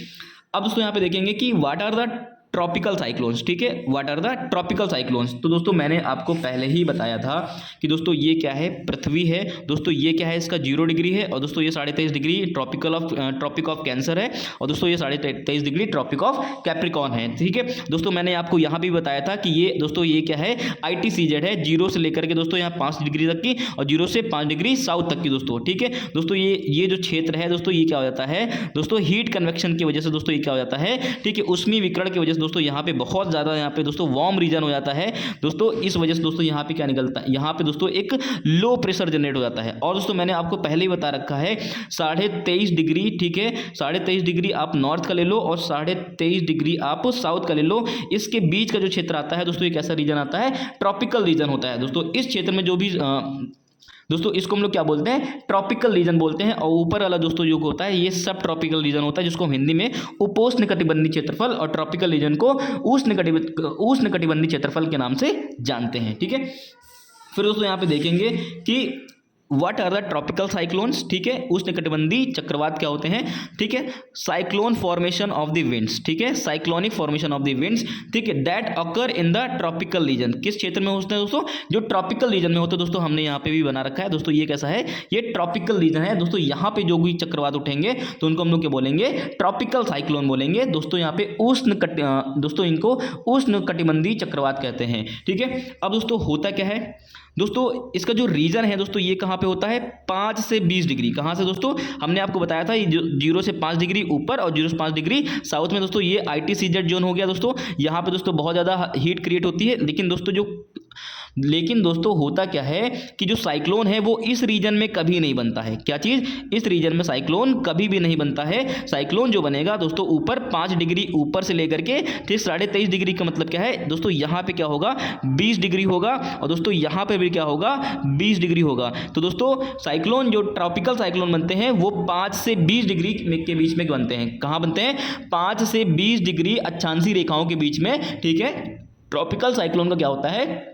अब दोस्तों यहाँ पे देखेंगे कि what are the tropical cyclones. ठीक है, what are the tropical cyclones. तो दोस्तों मैंने आपको पहले ही बताया था कि दोस्तों ये क्या है, पृथ्वी है दोस्तों, ये क्या है, इसका 0 डिग्री है, और दोस्तों ये 23.5 डिग्री ट्रॉपिक ऑफ कैंसर है, और दोस्तों ये 23.5 डिग्री ट्रॉपिक ऑफ कैप्रिकॉर्न है। ठीक है दोस्तों, मैंने आपको यहाँ भी बताया था कि ये दोस्तों ये क्या है, ITCZ है, 0 से लेकर के दोस्तों यहाँ 5 डिग्री तक की, और 0 से 5 डिग्री साउथ तक की दोस्तों। ठीक है दोस्तों, ये जो क्षेत्र है दोस्तों, ये क्या हो जाता है दोस्तों, हीट कन्वेक्शन की वजह से दोस्तों ये क्या हो जाता है, ठीक है, ऊष्मीय विकिरण की वजह से दोस्तों यहाँ पे बहुत ज़्यादा यहाँ पे दोस्तों वार्म रीजन हो जाता है दोस्तों। इस वजह से दोस्तों यहाँ पे क्या निकलता है, यहाँ पे दोस्तों एक लो प्रेशर जनरेट हो जाता है। और दोस्तों मैंने आपको पहले ही बता रखा है 23.5 डिग्री, ठीक है, 23.5 डिग्री आप नॉर्थ का ले लो और 23.5 डिग्री आप साउथ का ले लो। इसके बीच का जो क्षेत्र आता है दोस्तों, एक ऐसा रीजन आता है, ट्रॉपिकल रीजन होता है दोस्तों। इस क्षेत्र में जो भी दोस्तों इसको हम लोग क्या बोलते हैं, ट्रॉपिकल रीजन बोलते हैं। और ऊपर वाला दोस्तों जो होता है, ये सब ट्रॉपिकल रीजन होता है, जिसको हम हिंदी में उपोष्णकटिबंधीय क्षेत्रफल और ट्रॉपिकल रीजन को उष्णकटिबंधीय क्षेत्रफल के नाम से जानते हैं। ठीक है, फिर दोस्तों यहाँ पे देखेंगे कि what are the tropical cyclones, ठीक है, उष्णकटिबंधीय चक्रवात क्या होते हैं, ठीक है, cyclone formation of the winds, ठीक है, cyclonic formation of the winds, ठीक है, that occur in the tropical region, किस क्षेत्र में होते हैं दोस्तों, जो ट्रॉपिकल रीजन में होते हैं दोस्तों, हमने यहाँ पे भी बना रखा है दोस्तों, ये कैसा है, ये ट्रॉपिकल रीजन है दोस्तों, यहाँ पे जो भी चक्रवात उठेंगे तो उनको हम लोग क्या बोलेंगे, ट्रॉपिकल साइक्लोन बोलेंगे दोस्तों, यहाँ पे दोस्तों इनको उष्णकटिबंधीय चक्रवात कहते हैं, ठीक है। अब दोस्तों होता क्या है दोस्तों, इसका जो रीजन है दोस्तों, ये कहाँ पे होता है, 5 से 20 डिग्री, कहाँ से दोस्तों, हमने आपको बताया था 0 से 5 डिग्री ऊपर और 0 से 5 डिग्री साउथ में दोस्तों, ये ITCZ जोन हो गया दोस्तों, यहाँ पे दोस्तों बहुत ज़्यादा हीट क्रिएट होती है। लेकिन दोस्तों होता क्या है कि जो साइक्लोन है वो इस रीजन में कभी नहीं बनता है, क्या चीज़, इस रीजन में साइक्लोन कभी भी नहीं बनता है। साइक्लोन जो बनेगा दोस्तों ऊपर 5 डिग्री ऊपर से लेकर के ठीक 23.5 डिग्री का मतलब क्या है दोस्तों, यहाँ पे क्या होगा 20 डिग्री होगा और दोस्तों यहाँ पे भी क्या होगा 20 डिग्री होगा। तो दोस्तों साइक्लोन जो ट्रॉपिकल साइक्लोन बनते हैं वो 5 से 20 डिग्री के बीच में बनते हैं, कहाँ बनते हैं, 5 से 20 डिग्री अक्षांशीय रेखाओं के बीच में, ठीक है, ट्रॉपिकल साइक्लोन का क्या होता है,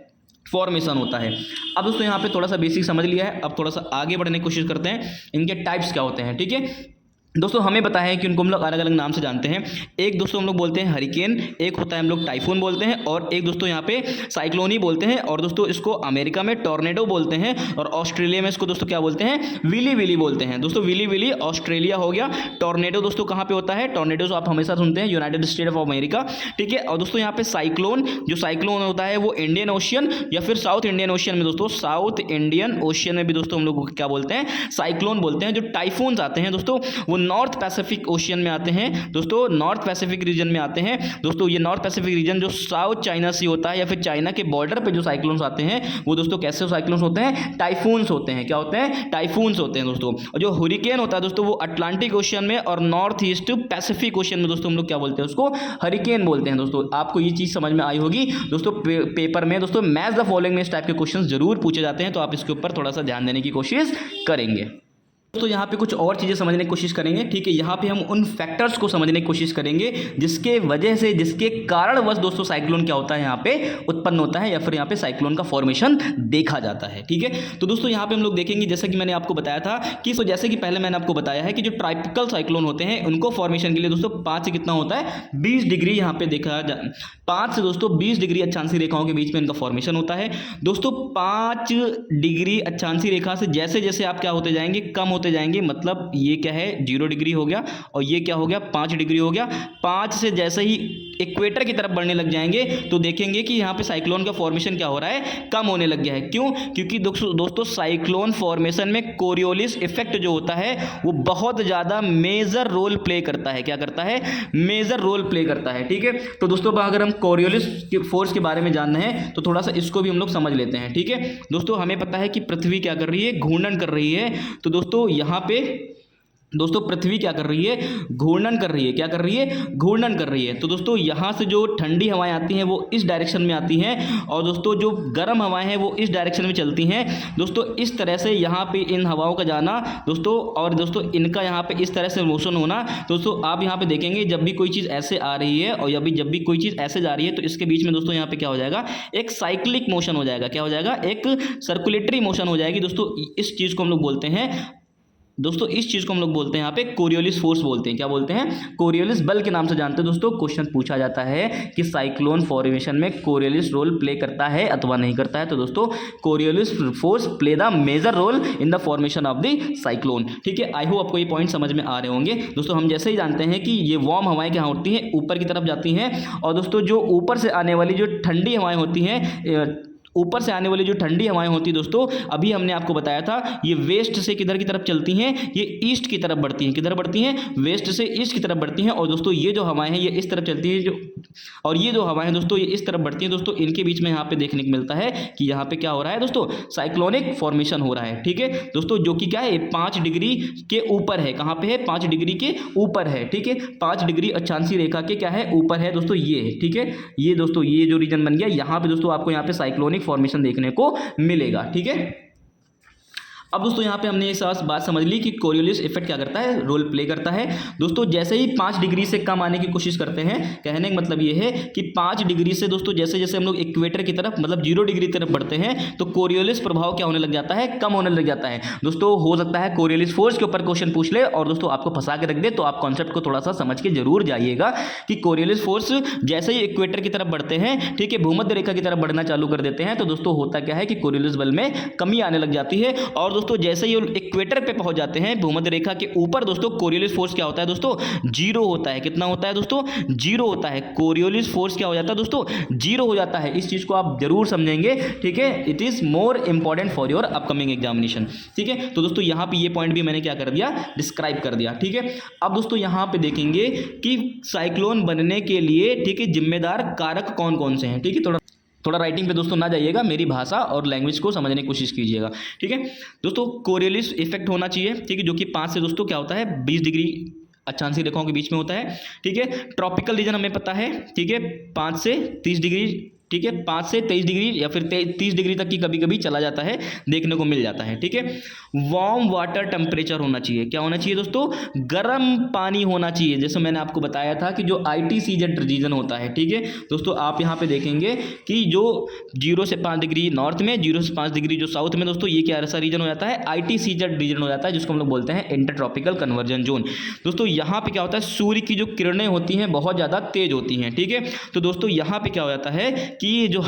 फॉर्मेशन होता है। अब दोस्तों यहाँ पे थोड़ा सा बेसिक समझ लिया है, अब थोड़ा सा आगे बढ़ने की कोशिश करते हैं, इनके टाइप्स क्या होते हैं, ठीक है। दोस्तों हमें पता है कि उनको हम लोग अलग अलग नाम से जानते हैं। एक दोस्तों हम लोग बोलते हैं हरिकेन, एक होता है हम लोग टाइफून बोलते हैं, और एक दोस्तों यहाँ पे साइक्लोनी बोलते हैं, और दोस्तों इसको अमेरिका में टॉर्नेडो बोलते हैं, और ऑस्ट्रेलिया में इसको दोस्तों क्या बोलते हैं, विली विली बोलते हैं। दोस्तों विली विली ऑस्ट्रेलिया हो गया। टॉर्नेडो दोस्तों कहाँ पे होता है, टॉर्नेडो आप हमेशा सुनते हैं यूनाइटेड स्टेट ऑफ अमेरिका, ठीक है। और दोस्तों यहाँ पे साइक्लोन, जो साइक्लोन होता है वो इंडियन ओशियन या फिर साउथ इंडियन ओशियन में, दोस्तों साउथ इंडियन ओशियन में भी दोस्तों हम लोग क्या बोलते हैं, साइक्लोन बोलते हैं। जो टाइफून्स आते हैं दोस्तों वो नॉर्थ पैसिफिक ओशियन में आते हैं दोस्तों, नॉर्थ पैसिफिक रीजन में आते हैं दोस्तों। ये नॉर्थ पैसिफिक रीजन जो साउथ चाइना सी होता है या फिर चाइना के बॉर्डर पे जो साइक्लोन्स आते हैं वो दोस्तों कैसे साइक्लोन्स होते हैं, टाइफून्स होते हैं। क्या होते हैं, टाइफून्स होते हैं दोस्तों। और जो हुरिकेन होता है दोस्तों वो अटलांटिक ओशियन में और नॉर्थ ईस्ट पैसिफिक ओशियन में दोस्तों हम लोग क्या बोलते हैं, उसको हरिकेन बोलते हैं दोस्तों। आपको ये चीज़ समझ में आई होगी दोस्तों। पेपर में दोस्तों मैच द फॉलोइंग में इस टाइप के क्वेश्चन जरूर पूछे जाते हैं, तो आप इसके ऊपर थोड़ा सा ध्यान देने की कोशिश करेंगे। दोस्तों यहाँ पे कुछ और चीज़ें समझने की कोशिश करेंगे, ठीक है। यहाँ पे हम उन फैक्टर्स को समझने की कोशिश करेंगे जिसके वजह से, जिसके कारणवश दोस्तों साइक्लोन क्या होता है यहाँ पे उत्पन्न होता है या फिर यहाँ पे साइक्लोन का फॉर्मेशन देखा जाता है, ठीक है। तो दोस्तों यहाँ पे हम लोग देखेंगे, जैसा कि मैंने आपको बताया था कि जैसे कि पहले मैंने आपको बताया है कि जो ट्रॉपिकल साइक्लोन होते हैं उनको फॉर्मेशन के लिए दोस्तों 5 से कितना होता है, 20 डिग्री यहाँ पे देखा 5 से दोस्तों 20 डिग्री अक्षांशीय रेखाओं के बीच में इनका फॉर्मेशन होता है दोस्तों। 5 डिग्री अक्षांशीय रेखा से जैसे जैसे आप क्या होते जाएंगे, कम होते जाएंगे, मतलब ये क्या है 0 डिग्री हो गया और ये क्या हो गया 5 डिग्री हो गया। 5 से जैसे ही इक्वेटर की तरफ बढ़ने लग जाएंगे तो देखेंगे कि यहाँ पे साइक्लोन का फॉर्मेशन क्या हो रहा है, कम होने लग गया है। क्यों, क्योंकि दोस्तों साइक्लोन फॉर्मेशन में कोरियोलिस इफेक्ट जो होता है वो बहुत ज़्यादा मेजर रोल प्ले करता है। क्या करता है, मेजर रोल प्ले करता है, ठीक है। तो दोस्तों अगर हम कोरियोलिस फोर्स के बारे में जानना है तो थोड़ा सा इसको भी हम लोग समझ लेते हैं, ठीक है। दोस्तों हमें पता है कि पृथ्वी क्या कर रही है, घूर्णन कर रही है। तो दोस्तों यहाँ पे दोस्तों पृथ्वी क्या कर रही है, घूर्णन कर रही है। क्या कर रही है, घूर्णन कर रही है। तो दोस्तों यहाँ से जो ठंडी हवाएं आती हैं वो इस डायरेक्शन में आती हैं और दोस्तों जो गर्म हवाएं हैं वो इस डायरेक्शन में चलती हैं दोस्तों। इस तरह से यहाँ पे इन हवाओं का जाना दोस्तों और दोस्तों इनका यहाँ पे इस तरह से मोशन होना दोस्तों। आप यहाँ पे देखेंगे जब भी कोई चीज़ ऐसे आ रही है और जब भी कोई चीज़ ऐसे जा रही है तो इसके बीच में दोस्तों यहाँ पे क्या हो जाएगा, एक साइक्लिक मोशन हो जाएगा। क्या हो जाएगा, एक सर्कुलेटरी मोशन हो जाएगी दोस्तों। इस चीज़ को हम लोग बोलते हैं दोस्तों, इस चीज़ को हम लोग बोलते हैं यहाँ पे कोरियोलिस फोर्स बोलते हैं। क्या बोलते हैं, कोरियोलिस बल के नाम से जानते हैं दोस्तों। क्वेश्चन पूछा जाता है कि साइक्लोन फॉर्मेशन में कोरियोलिस रोल प्ले करता है अथवा नहीं करता है। तो दोस्तों Coriolis force play the major role in the formation of the cyclone, ठीक है। आई होप आपको ये पॉइंट समझ में आ रहे होंगे दोस्तों। हम जैसे ही जानते हैं कि ये वार्म हवाएं क्या होती हैं, ऊपर की तरफ जाती हैं और दोस्तों जो ऊपर से आने वाली जो ठंडी हवाएं होती हैं, ऊपर से आने वाली जो ठंडी हवाएं होती हैं दोस्तों, अभी हमने आपको बताया था ये वेस्ट से किधर की तरफ चलती हैं, ये ईस्ट की तरफ बढ़ती हैं। किधर बढ़ती हैं, वेस्ट से ईस्ट की तरफ बढ़ती हैं। और दोस्तों ये जो हवाएं हैं ये इस तरफ चलती हैं और ये जो हवाएं हैं दोस्तों ये इस तरफ बढ़ती हैं दोस्तों। इनके बीच में यहाँ पे देखने को मिलता है कि यहाँ पे क्या हो रहा है दोस्तों, साइक्लोनिक फॉर्मेशन हो रहा है, ठीक है दोस्तों। जो कि क्या है 5 डिग्री के ऊपर है। कहाँ पे है, 5 डिग्री के ऊपर है, ठीक है। 5 डिग्री अक्षांशीय रेखा के क्या है, ऊपर है दोस्तों, ये है, ठीक है। ये दोस्तों ये जो रीजन बन गया यहाँ पे दोस्तों आपको यहाँ पे साइक्लोनिक फॉर्मेशन देखने को मिलेगा, ठीक है। अब दोस्तों यहाँ पे हमने ये सारी बात समझ ली कि कोरियोलिस इफेक्ट क्या करता है, रोल प्ले करता है। दोस्तों जैसे ही 5 डिग्री से कम आने की कोशिश करते हैं, कहने का मतलब ये है कि 5 डिग्री से दोस्तों जैसे जैसे हम लोग इक्वेटर की तरफ मतलब 0 डिग्री की तरफ बढ़ते हैं तो कोरियोलिस प्रभाव क्या होने लग जाता है, कम होने लग जाता है। दोस्तों हो सकता है कोरियोलिस फोर्स के ऊपर क्वेश्चन पूछ ले और दोस्तों आपको फंसा के रख दे, तो आप कॉन्सेप्ट को थोड़ा सा समझ के जरूर जाइएगा कि कोरियोलिस फोर्स जैसे ही इक्वेटर की तरफ बढ़ते हैं, ठीक है, भूमध्य रेखा की तरफ बढ़ना चालू कर देते हैं, तो दोस्तों होता क्या है कि कोरियोलिस बल में कमी आने लग जाती है। और दोस्तों जैसे ही इक्वेटर पे पहुंच जाते हैं, भूमध्य रेखा के ऊपर, दोस्तों कोरियोलिस फोर्स क्या होता है दोस्तों, 0 होता है। कितना होता है दोस्तों, 0 होता है। कोरियोलिस फोर्स क्या हो जाता है दोस्तों, 0 हो जाता है। इस चीज को आप जरूर समझेंगे, ठीक है। It is more important for your upcoming examination, ठीक है। तो दोस्तों यहां पे ये पॉइंट भी मैंने क्या कर दिया, डिस्क्राइब कर दिया, ठीक है। अब दोस्तों यहां पे देखेंगे कि साइक्लोन बनने के लिए, ठीक है, जिम्मेदार कारक कौन कौन से हैं, ठीक है। थोड़ा राइटिंग पे दोस्तों ना जाइएगा, मेरी भाषा और लैंग्वेज को समझने की कोशिश कीजिएगा, ठीक है। दोस्तों कोरियोलिस इफेक्ट होना चाहिए, ठीक है, जो कि 5 से दोस्तों क्या होता है, 20 डिग्री अक्षांशीय रेखाओं के बीच में होता है, ठीक है। ट्रॉपिकल रीजन हमें पता है, ठीक है, 5 से 30 डिग्री, ठीक है, 5 से 23 डिग्री या फिर 30 डिग्री तक की कभी कभी चला जाता है, देखने को मिल जाता है, ठीक है। वार्म वाटर टेम्परेचर होना चाहिए, क्या होना चाहिए दोस्तों, गर्म पानी होना चाहिए। जैसे मैंने आपको बताया था कि जो ITCZ रीजन होता है, ठीक है दोस्तों, आप यहाँ पे देखेंगे कि जो 0 से 5 डिग्री नॉर्थ में, 0 से 5 डिग्री जो साउथ में, दोस्तों ये क्या ऐसा रीजन हो जाता है, ITCZ रीजन हो जाता है, जिसको हम लोग बोलते हैं इंटरट्रॉपिकल कन्वर्जन जोन। दोस्तों यहाँ पे क्या होता है, सूर्य की जो किरणें होती हैं बहुत ज़्यादा तेज होती हैं, ठीक है। तो दोस्तों यहाँ पे क्या हो जाता है कि जो,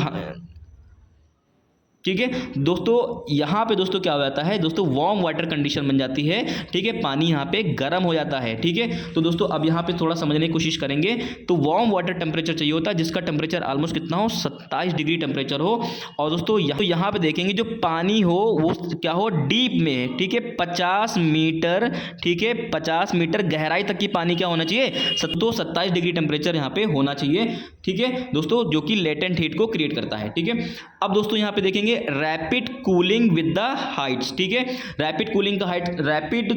ठीक है दोस्तों, यहाँ पे दोस्तों क्या हो जाता है दोस्तों, वार्म वाटर कंडीशन बन जाती है, ठीक है, पानी यहाँ पे गर्म हो जाता है, ठीक है। तो दोस्तों अब यहाँ पे थोड़ा समझने की कोशिश करेंगे, तो वार्म वाटर टेम्परेचर चाहिए होता है जिसका टेम्परेचर ऑलमोस्ट कितना हो, 27 डिग्री टेम्परेचर हो। और दोस्तों यहाँ पे देखेंगे जो पानी हो वो क्या हो, डीप में, ठीक है, 50 मीटर, ठीक है, 50 मीटर गहराई तक की पानी क्या होना चाहिए, 27 डिग्री टेम्परेचर यहाँ पे होना चाहिए, ठीक है दोस्तों, जो कि लेटेंट हीट को क्रिएट करता है, ठीक है। अब दोस्तों यहाँ पे देखेंगे rapid cooling with the Heights, ठीक है। Rapid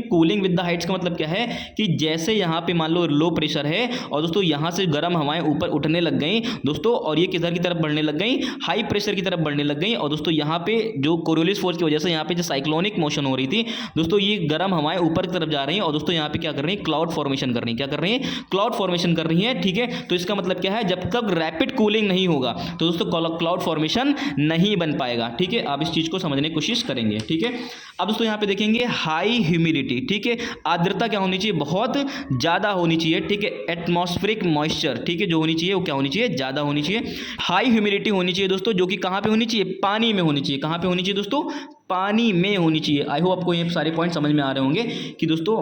cooling with the Heights का मतलब क्या है कि जैसे यहाँ पे मान लो लो प्रेशर है और दोस्तों यहाँ से गर्म हवाएं ऊपर उठने लग गई दोस्तों, और ये किधर की तरफ बढ़ने लग गई, हाई प्रेशर की तरफ बढ़ने लग गई। और दोस्तों यहाँ पे जो कोरियोलिस फोर्स की वजह से यहाँ पे जो साइक्लोनिक मोशन हो रही थी दोस्तों, ये गर्म हवाएं ऊपर की तरफ जा रही हैं और दोस्तों यहाँ पे क्या कर रही है, क्लाउड फॉर्मेशन कर रही है, क्या कर रही है, क्लाउड फॉर्मेशन कर रही है, ठीक है। तो इसका मतलब क्या है, जब तक रैपिड कूलिंग नहीं होगा तो दोस्तों क्लाउड फॉर्मेशन नहीं बन पाएगा, ठीक है। आप इस चीज को समझने की कोशिश करेंगे, ठीक है। अब दोस्तों यहाँ पे देखेंगे हाई ह्यूमिडिटी, ठीक है, आर्द्रता क्या होनी चाहिए, बहुत ज्यादा होनी चाहिए, ठीक है। एटमॉस्फेरिक मॉइस्चर, ठीक है, जो होनी चाहिए वो क्या होनी चाहिए, ज्यादा होनी चाहिए। हाई ह्यूमिडिटी होनी चाहिए दोस्तों, जो कि कहां पे होनी चाहिए, पानी में होनी चाहिए। कहां पे होनी चाहिए दोस्तों, पानी में होनी चाहिए। आई होप आपको ये सारे पॉइंट समझ में आ रहे होंगे कि दोस्तों,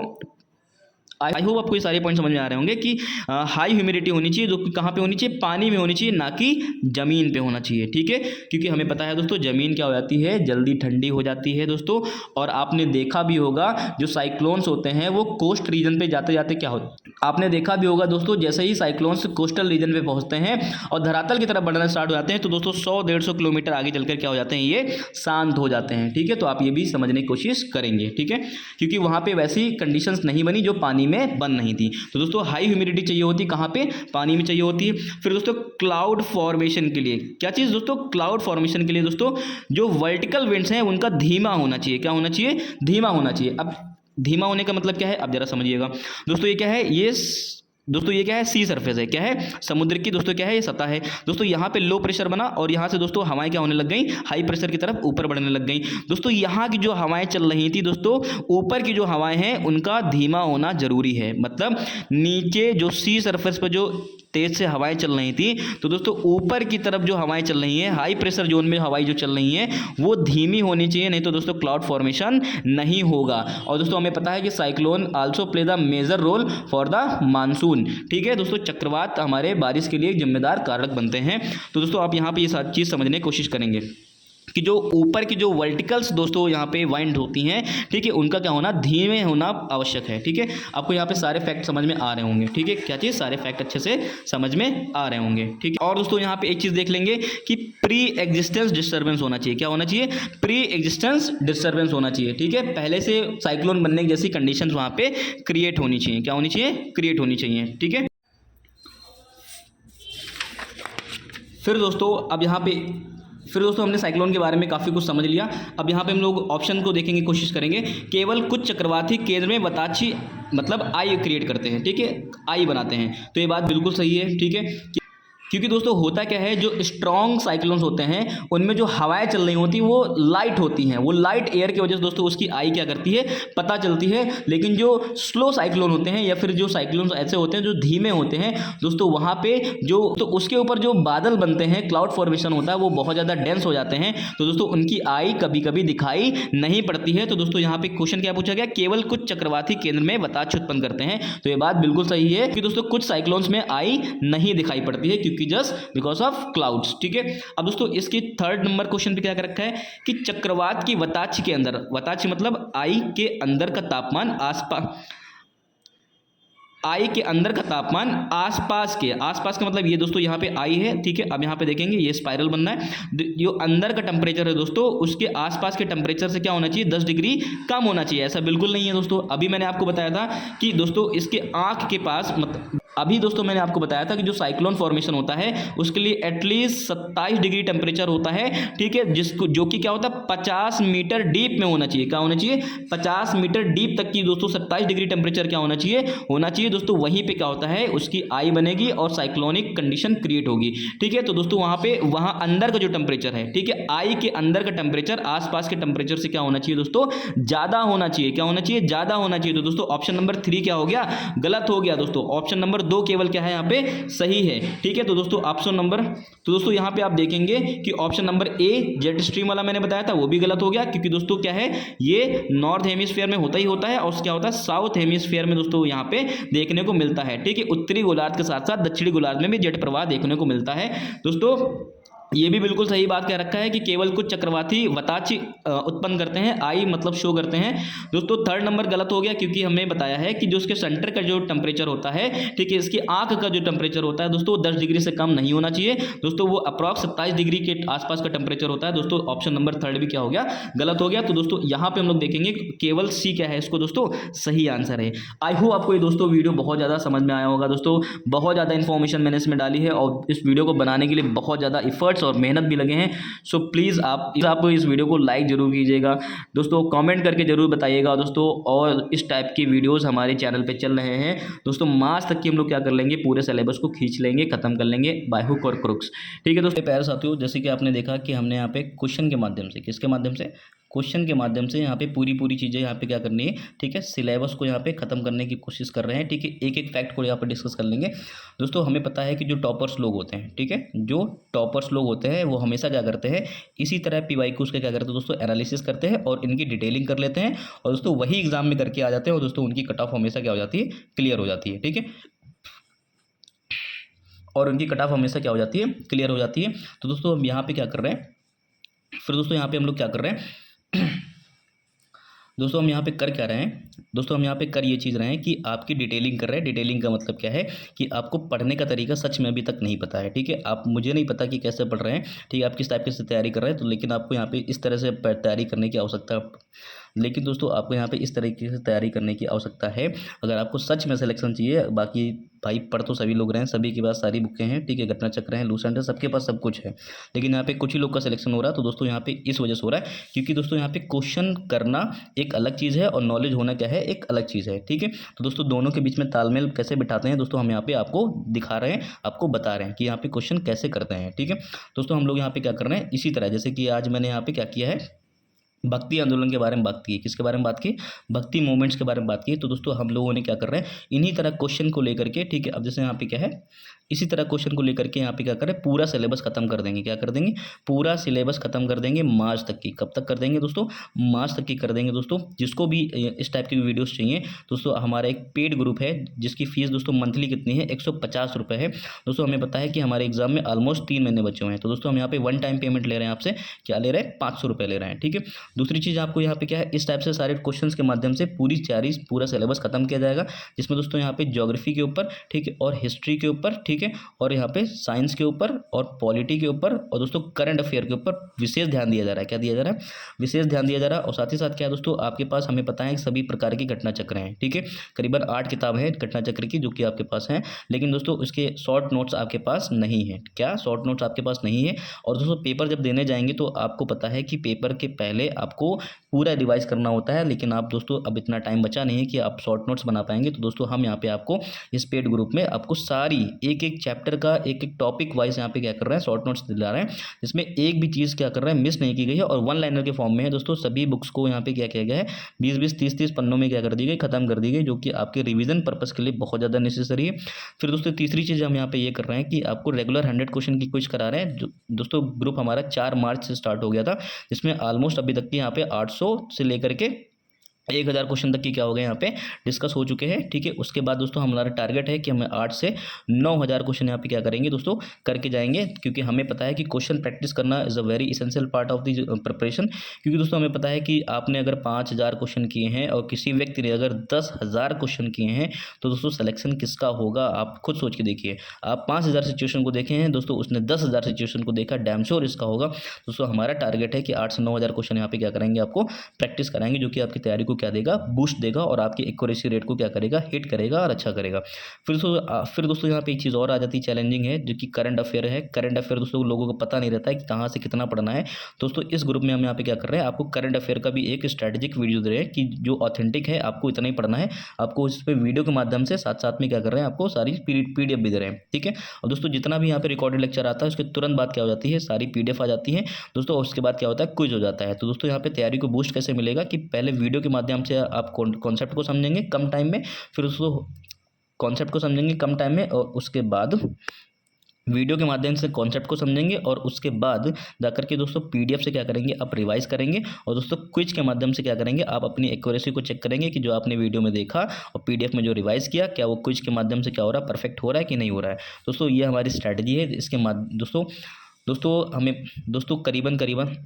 आई होप आपको ये सारे पॉइंट समझ में आ रहे होंगे कि हाई ह्यूमिडिटी होनी चाहिए, जो कि कहाँ पे होनी चाहिए, पानी में होनी चाहिए, ना कि जमीन पे होना चाहिए, ठीक है। क्योंकि हमें पता है दोस्तों जमीन क्या हो जाती है, जल्दी ठंडी हो जाती है दोस्तों। और आपने देखा भी होगा जो साइक्लोन्स होते हैं वो कोस्ट रीजन पे जाते जाते क्या होता है, आपने देखा भी होगा दोस्तों, जैसे ही साइक्लोन्स कोस्टल रीजन पे पहुंचते हैं और धरातल की तरफ बढ़ना स्टार्ट हो जाते हैं तो दोस्तों 100-150 किलोमीटर आगे चलकर क्या हो जाते हैं, ये शांत हो जाते हैं, ठीक है। तो आप ये भी समझने की कोशिश करेंगे, ठीक है, क्योंकि वहां पे वैसी कंडीशंस नहीं बनी जो पानी में बन नहीं थी। तो दोस्तों हाई ह्यूमिडिटी चाहिए होती है कहां पे, पानी में चाहिए होती है। फिर दोस्तों क्लाउड फॉर्मेशन के लिए क्या चीज दोस्तों, क्लाउड फॉर्मेशन के लिए दोस्तों जो वर्टिकल विंड्स हैं उनका धीमा होना चाहिए, क्या होना चाहिए, धीमा होना चाहिए। अब धीमा होने का मतलब क्या है, अब जरा समझिएगा दोस्तों, ये क्या है, ये दोस्तों ये क्या है, सी सरफेस है, क्या है, समुद्र की दोस्तों क्या है, ये सतह है दोस्तों। यहाँ पे लो प्रेशर बना और यहाँ से दोस्तों हवाएं क्या होने लग गई, हाई प्रेशर की तरफ ऊपर बढ़ने लग गई दोस्तों। यहाँ की जो हवाएं चल रही थी दोस्तों, ऊपर की जो हवाएं हैं उनका धीमा होना जरूरी है। मतलब नीचे जो सी सरफेस पर जो तेज से हवाएं चल रही थी तो दोस्तों ऊपर की तरफ जो हवाएं चल रही हैं, हाई प्रेशर जोन में हवाएं जो चल रही हैं वो धीमी होनी चाहिए, नहीं तो दोस्तों क्लाउड फॉर्मेशन नहीं होगा। और दोस्तों हमें पता है कि cyclone also play the major role for the monsoon, ठीक है दोस्तों। चक्रवात हमारे बारिश के लिए जिम्मेदार कारक बनते हैं। तो दोस्तों आप यहाँ पे ये सारी चीज़ समझने की कोशिश करेंगे कि जो ऊपर की जो वर्टिकल्स दोस्तों यहाँ पे वाइंड होती हैं, ठीक है, उनका क्या होना, धीमे होना आवश्यक है, ठीक है। आपको यहाँ पे सारे फैक्ट समझ में आ रहे होंगे, ठीक है, क्या चीज़, सारे फैक्ट अच्छे से समझ में आ रहे होंगे, ठीक है। और दोस्तों यहाँ पे एक चीज़ देख लेंगे कि प्री एग्जिस्टेंस डिस्टर्बेंस होना चाहिए, क्या होना चाहिए, प्री एग्जिस्टेंस डिस्टर्बेंस होना चाहिए, ठीक है। पहले से साइक्लोन बनने जैसी कंडीशन वहाँ पे क्रिएट होनी चाहिए, क्या होनी चाहिए, क्रिएट होनी चाहिए, ठीक है। फिर दोस्तों अब यहाँ पे फिर दोस्तों हमने साइक्लोन के बारे में काफ़ी कुछ समझ लिया। अब यहाँ पे हम लोग ऑप्शन को देखेंगे, कोशिश करेंगे। केवल कुछ चक्रवाती केंद्र में बताची मतलब आई क्रिएट करते हैं, ठीक है, आई बनाते हैं। तो ये बात बिल्कुल सही है, ठीक है, क्योंकि दोस्तों होता क्या है, जो स्ट्रॉन्ग साइक्लोन्स होते हैं उनमें जो हवाएं चल रही होती हैं वो लाइट होती हैं, वो लाइट एयर की वजह से दोस्तों उसकी आई क्या करती है, पता चलती है। लेकिन जो स्लो साइक्लोन होते हैं या फिर जो साइक्लोन्स ऐसे होते हैं जो धीमे होते हैं दोस्तों, वहाँ पे जो तो उसके ऊपर जो बादल बनते हैं, क्लाउड फॉर्मेशन होता है, वो बहुत ज़्यादा डेंस हो जाते हैं, तो दोस्तों उनकी आई कभी कभी दिखाई नहीं पड़ती है। तो दोस्तों यहाँ पे क्वेश्चन क्या पूछा गया, केवल कुछ चक्रवाती केंद्र में बताच उत्पन्न करते हैं। तो ये बात बिल्कुल सही है कि दोस्तों कुछ साइक्लोन्स में आई नहीं दिखाई पड़ती है, क्योंकि जस्ट बिकॉज ऑफ क्लाउड्स, ठीक है। अब दोस्तों इसके थर्ड नंबर क्वेश्चन पे क्या कर रखा है कि चक्रवात की वताची के अंदर, वताची मतलब आई के अंदर का तापमान आसपास, आई के अंदर का तापमान आसपास का मतलब ये दोस्तों यहाँ पे आई है, ठीक है। अब यहाँ पे देखेंगे ये स्पाइरल बनना है, जो अंदर का टेम्परेचर है दोस्तों उसके आसपास के टेम्परेचर से क्या होना चाहिए, 10 डिग्री कम होना चाहिए। ऐसा बिल्कुल नहीं है दोस्तों। अभी मैंने आपको बताया था कि दोस्तों इसके आंख के पास अभी दोस्तों मैंने आपको बताया था कि जो साइक्लोन फॉर्मेशन होता है उसके लिए एटलीस्ट 27 डिग्री टेम्परेचर होता है, ठीक है, जिसको जो कि क्या होता है 50 मीटर डीप में होना चाहिए। क्या होना चाहिए, 50 मीटर डीप तक की दोस्तों 27 डिग्री टेम्परेचर क्या होना चाहिए दोस्तों। वहीं पे क्या होता है, उसकी आई बनेगी और साइक्लोनिक कंडीशन क्रिएट होगी, ठीक है। तो दोस्तों वहां अंदर का जो टेम्परेचर है, ठीक है, आई के अंदर का टेम्परेचर आसपास के टेम्परेचर से क्या होना चाहिए दोस्तों, ज्यादा होना चाहिए। क्या होना चाहिए, ज्यादा होना चाहिए। तो दोस्तों ऑप्शन नंबर 3 क्या हो गया, गलत हो गया दोस्तों। ऑप्शन नंबर 2 केवल क्या है यहाँ पे सही है, ठीक है। तो दोस्तों ऑप्शन नंबर, तो दोस्तों यहाँ पे आप देखेंगे कि option number A jet stream वाला मैंने बताया था वो भी गलत हो गया, क्योंकि दोस्तों क्या है, ये नॉर्थ हेमिस्फीयर में होता ही होता है और क्या होता है साउथ हेमिस्फीयर में दोस्तों यहाँ पे देखने को मिलता है, ठीक है। उत्तरी गोलार्ध के साथ साथ दक्षिणी गोलार्ध में भी जेट प्रवाह देखने को मिलता है दोस्तों। ये भी बिल्कुल सही बात कह रखा है कि केवल कुछ चक्रवाती वताची उत्पन्न करते हैं, आई मतलब शो करते हैं दोस्तों। थर्ड नंबर गलत हो गया, क्योंकि हमने बताया है कि जो उसके सेंटर का जो टेम्परेचर होता है, ठीक है, इसकी आंख का जो टेम्परेचर होता है दोस्तों 10 डिग्री से कम नहीं होना चाहिए दोस्तों, वो अप्रॉक्स 27 डिग्री के आसपास का टेम्परेचर होता है दोस्तों। ऑप्शन नंबर 3 भी क्या हो गया, गलत हो गया। तो दोस्तों यहाँ पे हम लोग देखेंगे केवल सी क्या है, इसको दोस्तों सही आंसर है। आई होप आपको ये दोस्तों वीडियो बहुत ज़्यादा समझ में आया होगा दोस्तों। बहुत ज़्यादा इन्फॉर्मेशन मैंने इसमें डाली है और इस वीडियो को बनाने के लिए बहुत ज़्यादा इफर्ट्स और मेहनत भी लगे हैं। सो प्लीज़ आप इस वीडियो को लाइक जरूर कीजिएगा दोस्तों, कमेंट करके जरूर बताइएगा दोस्तों। और इस टाइप की वीडियोस हमारे चैनल पे चल रहे हैं दोस्तों, मार्च तक की हम लोग क्या कर लेंगे, पूरे सिलेबस को खींच लेंगे, खत्म कर लेंगे बाय हुक और क्रुक्स, ठीक है दोस्तों। प्यारे साथियों, जैसे कि आपने देखा कि हमने यहाँ पे क्वेश्चन के माध्यम से, किसके माध्यम से, क्वेश्चन के माध्यम से यहाँ पे पूरी चीज़ें यहाँ पे क्या करनी है, ठीक है, सिलेबस को यहाँ पे खत्म करने की कोशिश कर रहे हैं, ठीक है। एक एक फैक्ट को यहाँ पे डिस्कस कर लेंगे दोस्तों। हमें पता है कि जो टॉपर्स लोग होते हैं, ठीक है, जो टॉपर्स लोग होते हैं वो हमेशा क्या करते हैं, इसी तरह PYQs के क्या करते हैं दोस्तों, एनालिसिस करते हैं और इनकी डिटेलिंग कर लेते हैं और दोस्तों वही एग्जाम में करके आ जाते हैं और दोस्तों उनकी कट ऑफ हमेशा क्या हो जाती है, क्लियर हो जाती है, ठीक है। और उनकी कट ऑफ हमेशा क्या हो जाती है, क्लियर हो जाती है। तो दोस्तों हम यहाँ पे क्या कर रहे हैं, फिर दोस्तों यहाँ पे हम लोग क्या कर रहे हैं दोस्तों हम यहाँ पे कर क्या रहे हैं दोस्तों, हम यहाँ पे कर ये चीज़ रहे हैं कि आपकी डिटेलिंग कर रहे हैं। डिटेलिंग का मतलब क्या है कि आपको पढ़ने का तरीका सच में अभी तक नहीं पता है, ठीक है। आप, मुझे नहीं पता कि कैसे पढ़ रहे हैं, ठीक है, आप किस टाइप से तैयारी कर रहे हैं, तो लेकिन आपको यहाँ पे इस तरह से तैयारी करने की आवश्यकता, लेकिन दोस्तों आपको यहाँ पे इस तरीके से तैयारी करने की आवश्यकता है अगर आपको सच में सिलेक्शन चाहिए। बाकी भाई पढ़ तो सभी लोग रहे हैं, सभी के पास सारी बुकें हैं, ठीक है, घटना चक्र हैं, लूसेंट है, सबके पास सब कुछ है, लेकिन यहाँ पे कुछ ही लोग का सिलेक्शन हो रहा है। तो दोस्तों यहाँ पे इस वजह से हो रहा है क्योंकि दोस्तों यहाँ पे क्वेश्चन करना एक अलग चीज़ है और नॉलेज होना क्या है, एक अलग चीज़ है, ठीक है। तो दोस्तों दोनों के बीच में तालमेल कैसे बिठाते हैं दोस्तों, हम यहाँ पे आपको दिखा रहे हैं, आपको बता रहे हैं कि यहाँ पे क्वेश्चन कैसे करते हैं, ठीक है। दोस्तों हम लोग यहाँ पे क्या कर रहे हैं, इसी तरह जैसे कि आज मैंने यहाँ पे क्या किया है, भक्ति आंदोलन के बारे में बात की, किसके बारे में बात की, भक्ति मूवमेंट्स के बारे में बात की। तो दोस्तों हम लोगों ने क्या कर रहे हैं, इन्हीं तरह क्वेश्चन को लेकर के, ठीक है, अब जैसे यहाँ पे क्या है, इसी तरह क्वेश्चन को लेकर के यहाँ पे क्या करें, पूरा सिलेबस खत्म कर देंगे। क्या कर देंगे, पूरा सिलेबस खत्म कर देंगे मार्च तक की। कब तक कर देंगे दोस्तों, मार्च तक की कर देंगे दोस्तों। जिसको भी इस टाइप की वीडियोस चाहिए दोस्तों, हमारा एक पेड ग्रुप है जिसकी फीस दोस्तों मंथली कितनी है, 150 रुपये है दोस्तों। हमें पता है कि हमारे एग्जाम में ऑलमोस्ट 3 महीने बचे हुए हैं, तो दोस्तों हम यहाँ पे वन टाइम पेमेंट ले रहे हैं आपसे, क्या ले रहे हैं, 500 रुपये ले रहे हैं, ठीक है। दूसरी चीज़ आपको यहाँ पे क्या है, इस टाइप से सारे क्वेश्चंस के माध्यम से पूरा सिलेबस खत्म किया जाएगा, जिसमें दोस्तों यहाँ पे ज्योग्राफी के ऊपर, ठीक है, और हिस्ट्री के ऊपर, ठीक है, ठीक है। और यहाँ पे साइंस के ऊपर और पॉलिटी के ऊपर और दोस्तों करंट अफेयर के ऊपर विशेष ध्यान दिया जा रहा है। क्या दिया जा रहा है? विशेष ध्यान दिया जा रहा है। और साथ ही साथ क्या है दोस्तों, आपके पास हमें पता है कि सभी प्रकार की घटना चक्र हैं, ठीक है। करीबन 8 किताब है घटना चक्र की जो कि आपके पास हैं, लेकिन दोस्तों उसके शॉर्ट नोट्स आपके पास नहीं है। क्या शॉर्ट नोट्स आपके पास नहीं है? और दोस्तों पेपर जब देने जाएंगे तो आपको पता है कि पेपर के पहले आपको पूरा रिवाइज करना होता है, लेकिन आप दोस्तों अब इतना टाइम बचा नहीं है कि आप शॉर्ट नोट्स बना पाएंगे। तो दोस्तों हम यहाँ पे आपको इस पेड ग्रुप में आपको सारी एक एक चैप्टर का एक एक टॉपिक वाइज यहाँ पे क्या कर रहे हैं, शॉर्ट नोट्स दिला रहे हैं, जिसमें एक भी चीज़ क्या कर रहे हैं, मिस नहीं की गई है। और वन लाइनर के फॉर्म में है दोस्तों। सभी बुक्स को यहाँ पे क्या किया गया है, 20-20, 30-30 पन्नों में क्या कर दी गई, खत्म कर दी गई, जो कि आपके रिवीजन पर्पस के लिए बहुत ज़्यादा नेसेसरी है। फिर दोस्तों तीसरी चीज़ हम यहाँ पे ये कर रहे हैं कि आपको रेगुलर 100 क्वेश्चन की क्विज करा रहे हैं। जो दोस्तों ग्रुप हमारा 4 मार्च से स्टार्ट हो गया था, जिसमें ऑलमोस्ट अभी तक के यहाँ पे 800 से लेकर के 1000 क्वेश्चन तक की क्या हो गए यहाँ पे डिस्कस हो चुके हैं, ठीक है। उसके बाद दोस्तों हमारा टारगेट है कि हमें 8 से 9000 क्वेश्चन यहाँ पे क्या करेंगे दोस्तों, करके जाएंगे, क्योंकि हमें पता है कि क्वेश्चन प्रैक्टिस करना is a very essential part of the preparation. क्योंकि दोस्तों हमें पता है कि आपने अगर 5000 क्वेश्चन किए हैं और किसी व्यक्ति ने अगर 10,000 क्वेश्चन किए हैं, तो दोस्तों सिलेक्शन किसका होगा आप खुद सोच के देखिए। आप 5000 सिचुएशन को देखे हैं दोस्तों, उसने 10,000 सिचुएशन को देखा, डैम श्योर इसका होगा। दोस्तों हमारा टारगेट है कि 8 से 9000 क्वेश्चन यहाँ पे क्या करेंगे, आपको प्रैक्टिस कराएंगे, जो कि आपकी तैयारी को क्या देगा, बूस्ट देगा और आपकी एक्यूरेसी रेट को क्या करेगा, हिट करेगा और अच्छा करेगा। फिर दोस्तों यहाँ पे एक चीज़ और आ जाती है, चैलेंजिंग है, जो कि करंट अफेयर है। करंट अफेयर दोस्तों लोगों को पता नहीं रहता है कि कहाँ से कितना पढ़ना है। दोस्तों इस ग्रुप में हम यहाँ पे क्या कर रहे हैं, आपको करंट अफेयर का भी एक स्ट्रैटेजिक वीडियो दे रहे हैं कि जो ऑथेंटिक है आपको इतना ही पढ़ना है। आपको इस पर वीडियो के माध्यम से साथ साथ में क्या कर रहे हैं, आपको सारी PDF भी दे रहे हैं, ठीक है। और दोस्तों जितना भी यहाँ पे रिकॉर्डेड लेक्चर आता है उसके तुरंत बाद क्या हो जाती है, सारी PDF आ जाती है दोस्तों। उसके बाद क्या होता है, क्विज हो जाता है। तो दोस्तों यहाँ पे तैयारी को बूस्ट कैसे मिलेगा कि पहले वीडियो के माध्यम से आप कॉन्सेप्ट को समझेंगे कम टाइम में, फिर उसको कॉन्सेप्ट को समझेंगे कम टाइम में, और उसके बाद वीडियो के माध्यम से कॉन्सेप्ट को समझेंगे, और उसके बाद जाकर के दोस्तों PDF से क्या करेंगे, आप रिवाइज करेंगे, और दोस्तों क्विज के माध्यम से क्या करेंगे, आप अपनी एक्यूरेसी को चेक करेंगे कि जो आपने वीडियो में देखा और PDF में जो रिवाइज किया, क्या वो क्विज के माध्यम से क्या हो रहा है, परफेक्ट हो रहा है कि नहीं हो रहा है। दोस्तों ये हमारी स्ट्रैटेजी है। इसके दोस्तों हमें दोस्तों करीबन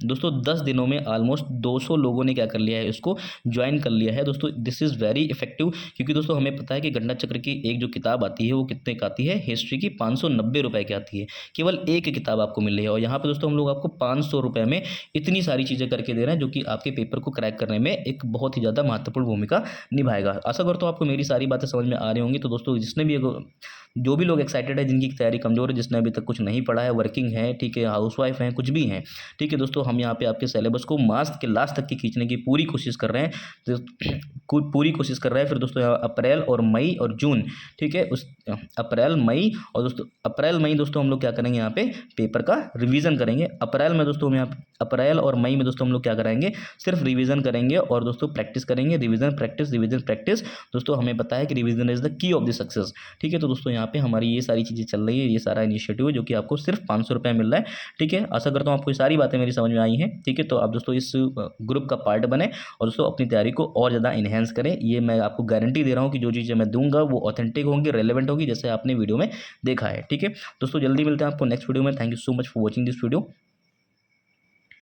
दोस्तों 10 दिनों में ऑलमोस्ट 200 लोगों ने क्या कर लिया है, इसको ज्वाइन कर लिया है दोस्तों। दिस इज़ वेरी इफेक्टिव, क्योंकि दोस्तों हमें पता है कि घटना चक्र की एक जो किताब आती है वो कितने की आती है, हिस्ट्री की 590 रुपये की आती है। केवल एक किताब आपको मिल रही है, और यहाँ पर दोस्तों हम लोग आपको 500 रुपये में इतनी सारी चीज़ें करके दे रहे हैं, जो कि आपके पेपर को क्रैक करने में एक बहुत ही ज़्यादा महत्वपूर्ण भूमिका निभाएगा। आशा करता हूँ आपको मेरी सारी बातें समझ में आ रही होंगी। तो दोस्तों जो भी लोग एक्साइटेड है, जिनकी तैयारी कमज़ोर है, जिसने अभी तक कुछ नहीं पढ़ा है, वर्किंग है, ठीक है, हाउसवाइफ हैं, कुछ भी हैं, ठीक है दोस्तों, हम यहाँ पे आपके सिलेबस को मार्च के लास्ट तक की खींचने की पूरी कोशिश कर रहे हैं। फिर दोस्तों यहाँ अप्रैल और मई और जून, ठीक है, उस अप्रैल मई और अप्रैल मई दोस्तों हम लोग क्या करेंगे, यहाँ पे पेपर का रिवीजन करेंगे। अप्रैल और मई में दोस्तों हम लोग क्या कराएंगे, सिर्फ रिवीजन करेंगे और दोस्तों प्रैक्टिस करेंगे। रिवीजन प्रैक्टिस दोस्तों, हमें पता है कि revision is the key of the success, ठीक है। तो दोस्तों यहाँ पे हमारी ये सारी चीज़ें चल रही है, ये सारा इनिशिएटिव है, जो कि आपको सिर्फ 500 रुपये मिल रहा है, ठीक है। आशा करता हूँ आपको ये सारी बातें मेरी समझ में आई हैं, ठीक है। तो आप दोस्तों इस ग्रुप का पार्ट बने और दोस्तों अपनी तैयारी को और ज़्यादा इन्हेंस करें। ये मैं आपको गारंटी दे रहा हूँ कि जो चीज़ें मैं दूंगा वो ऑथेंटिक होंगी, रेलेवेंट होगी, जैसे आपने वीडियो में देखा है, ठीक है। दोस्तों जल्दी मिलते हैं आपको नेक्स्ट वीडियो में। Thank you so much for watching this video.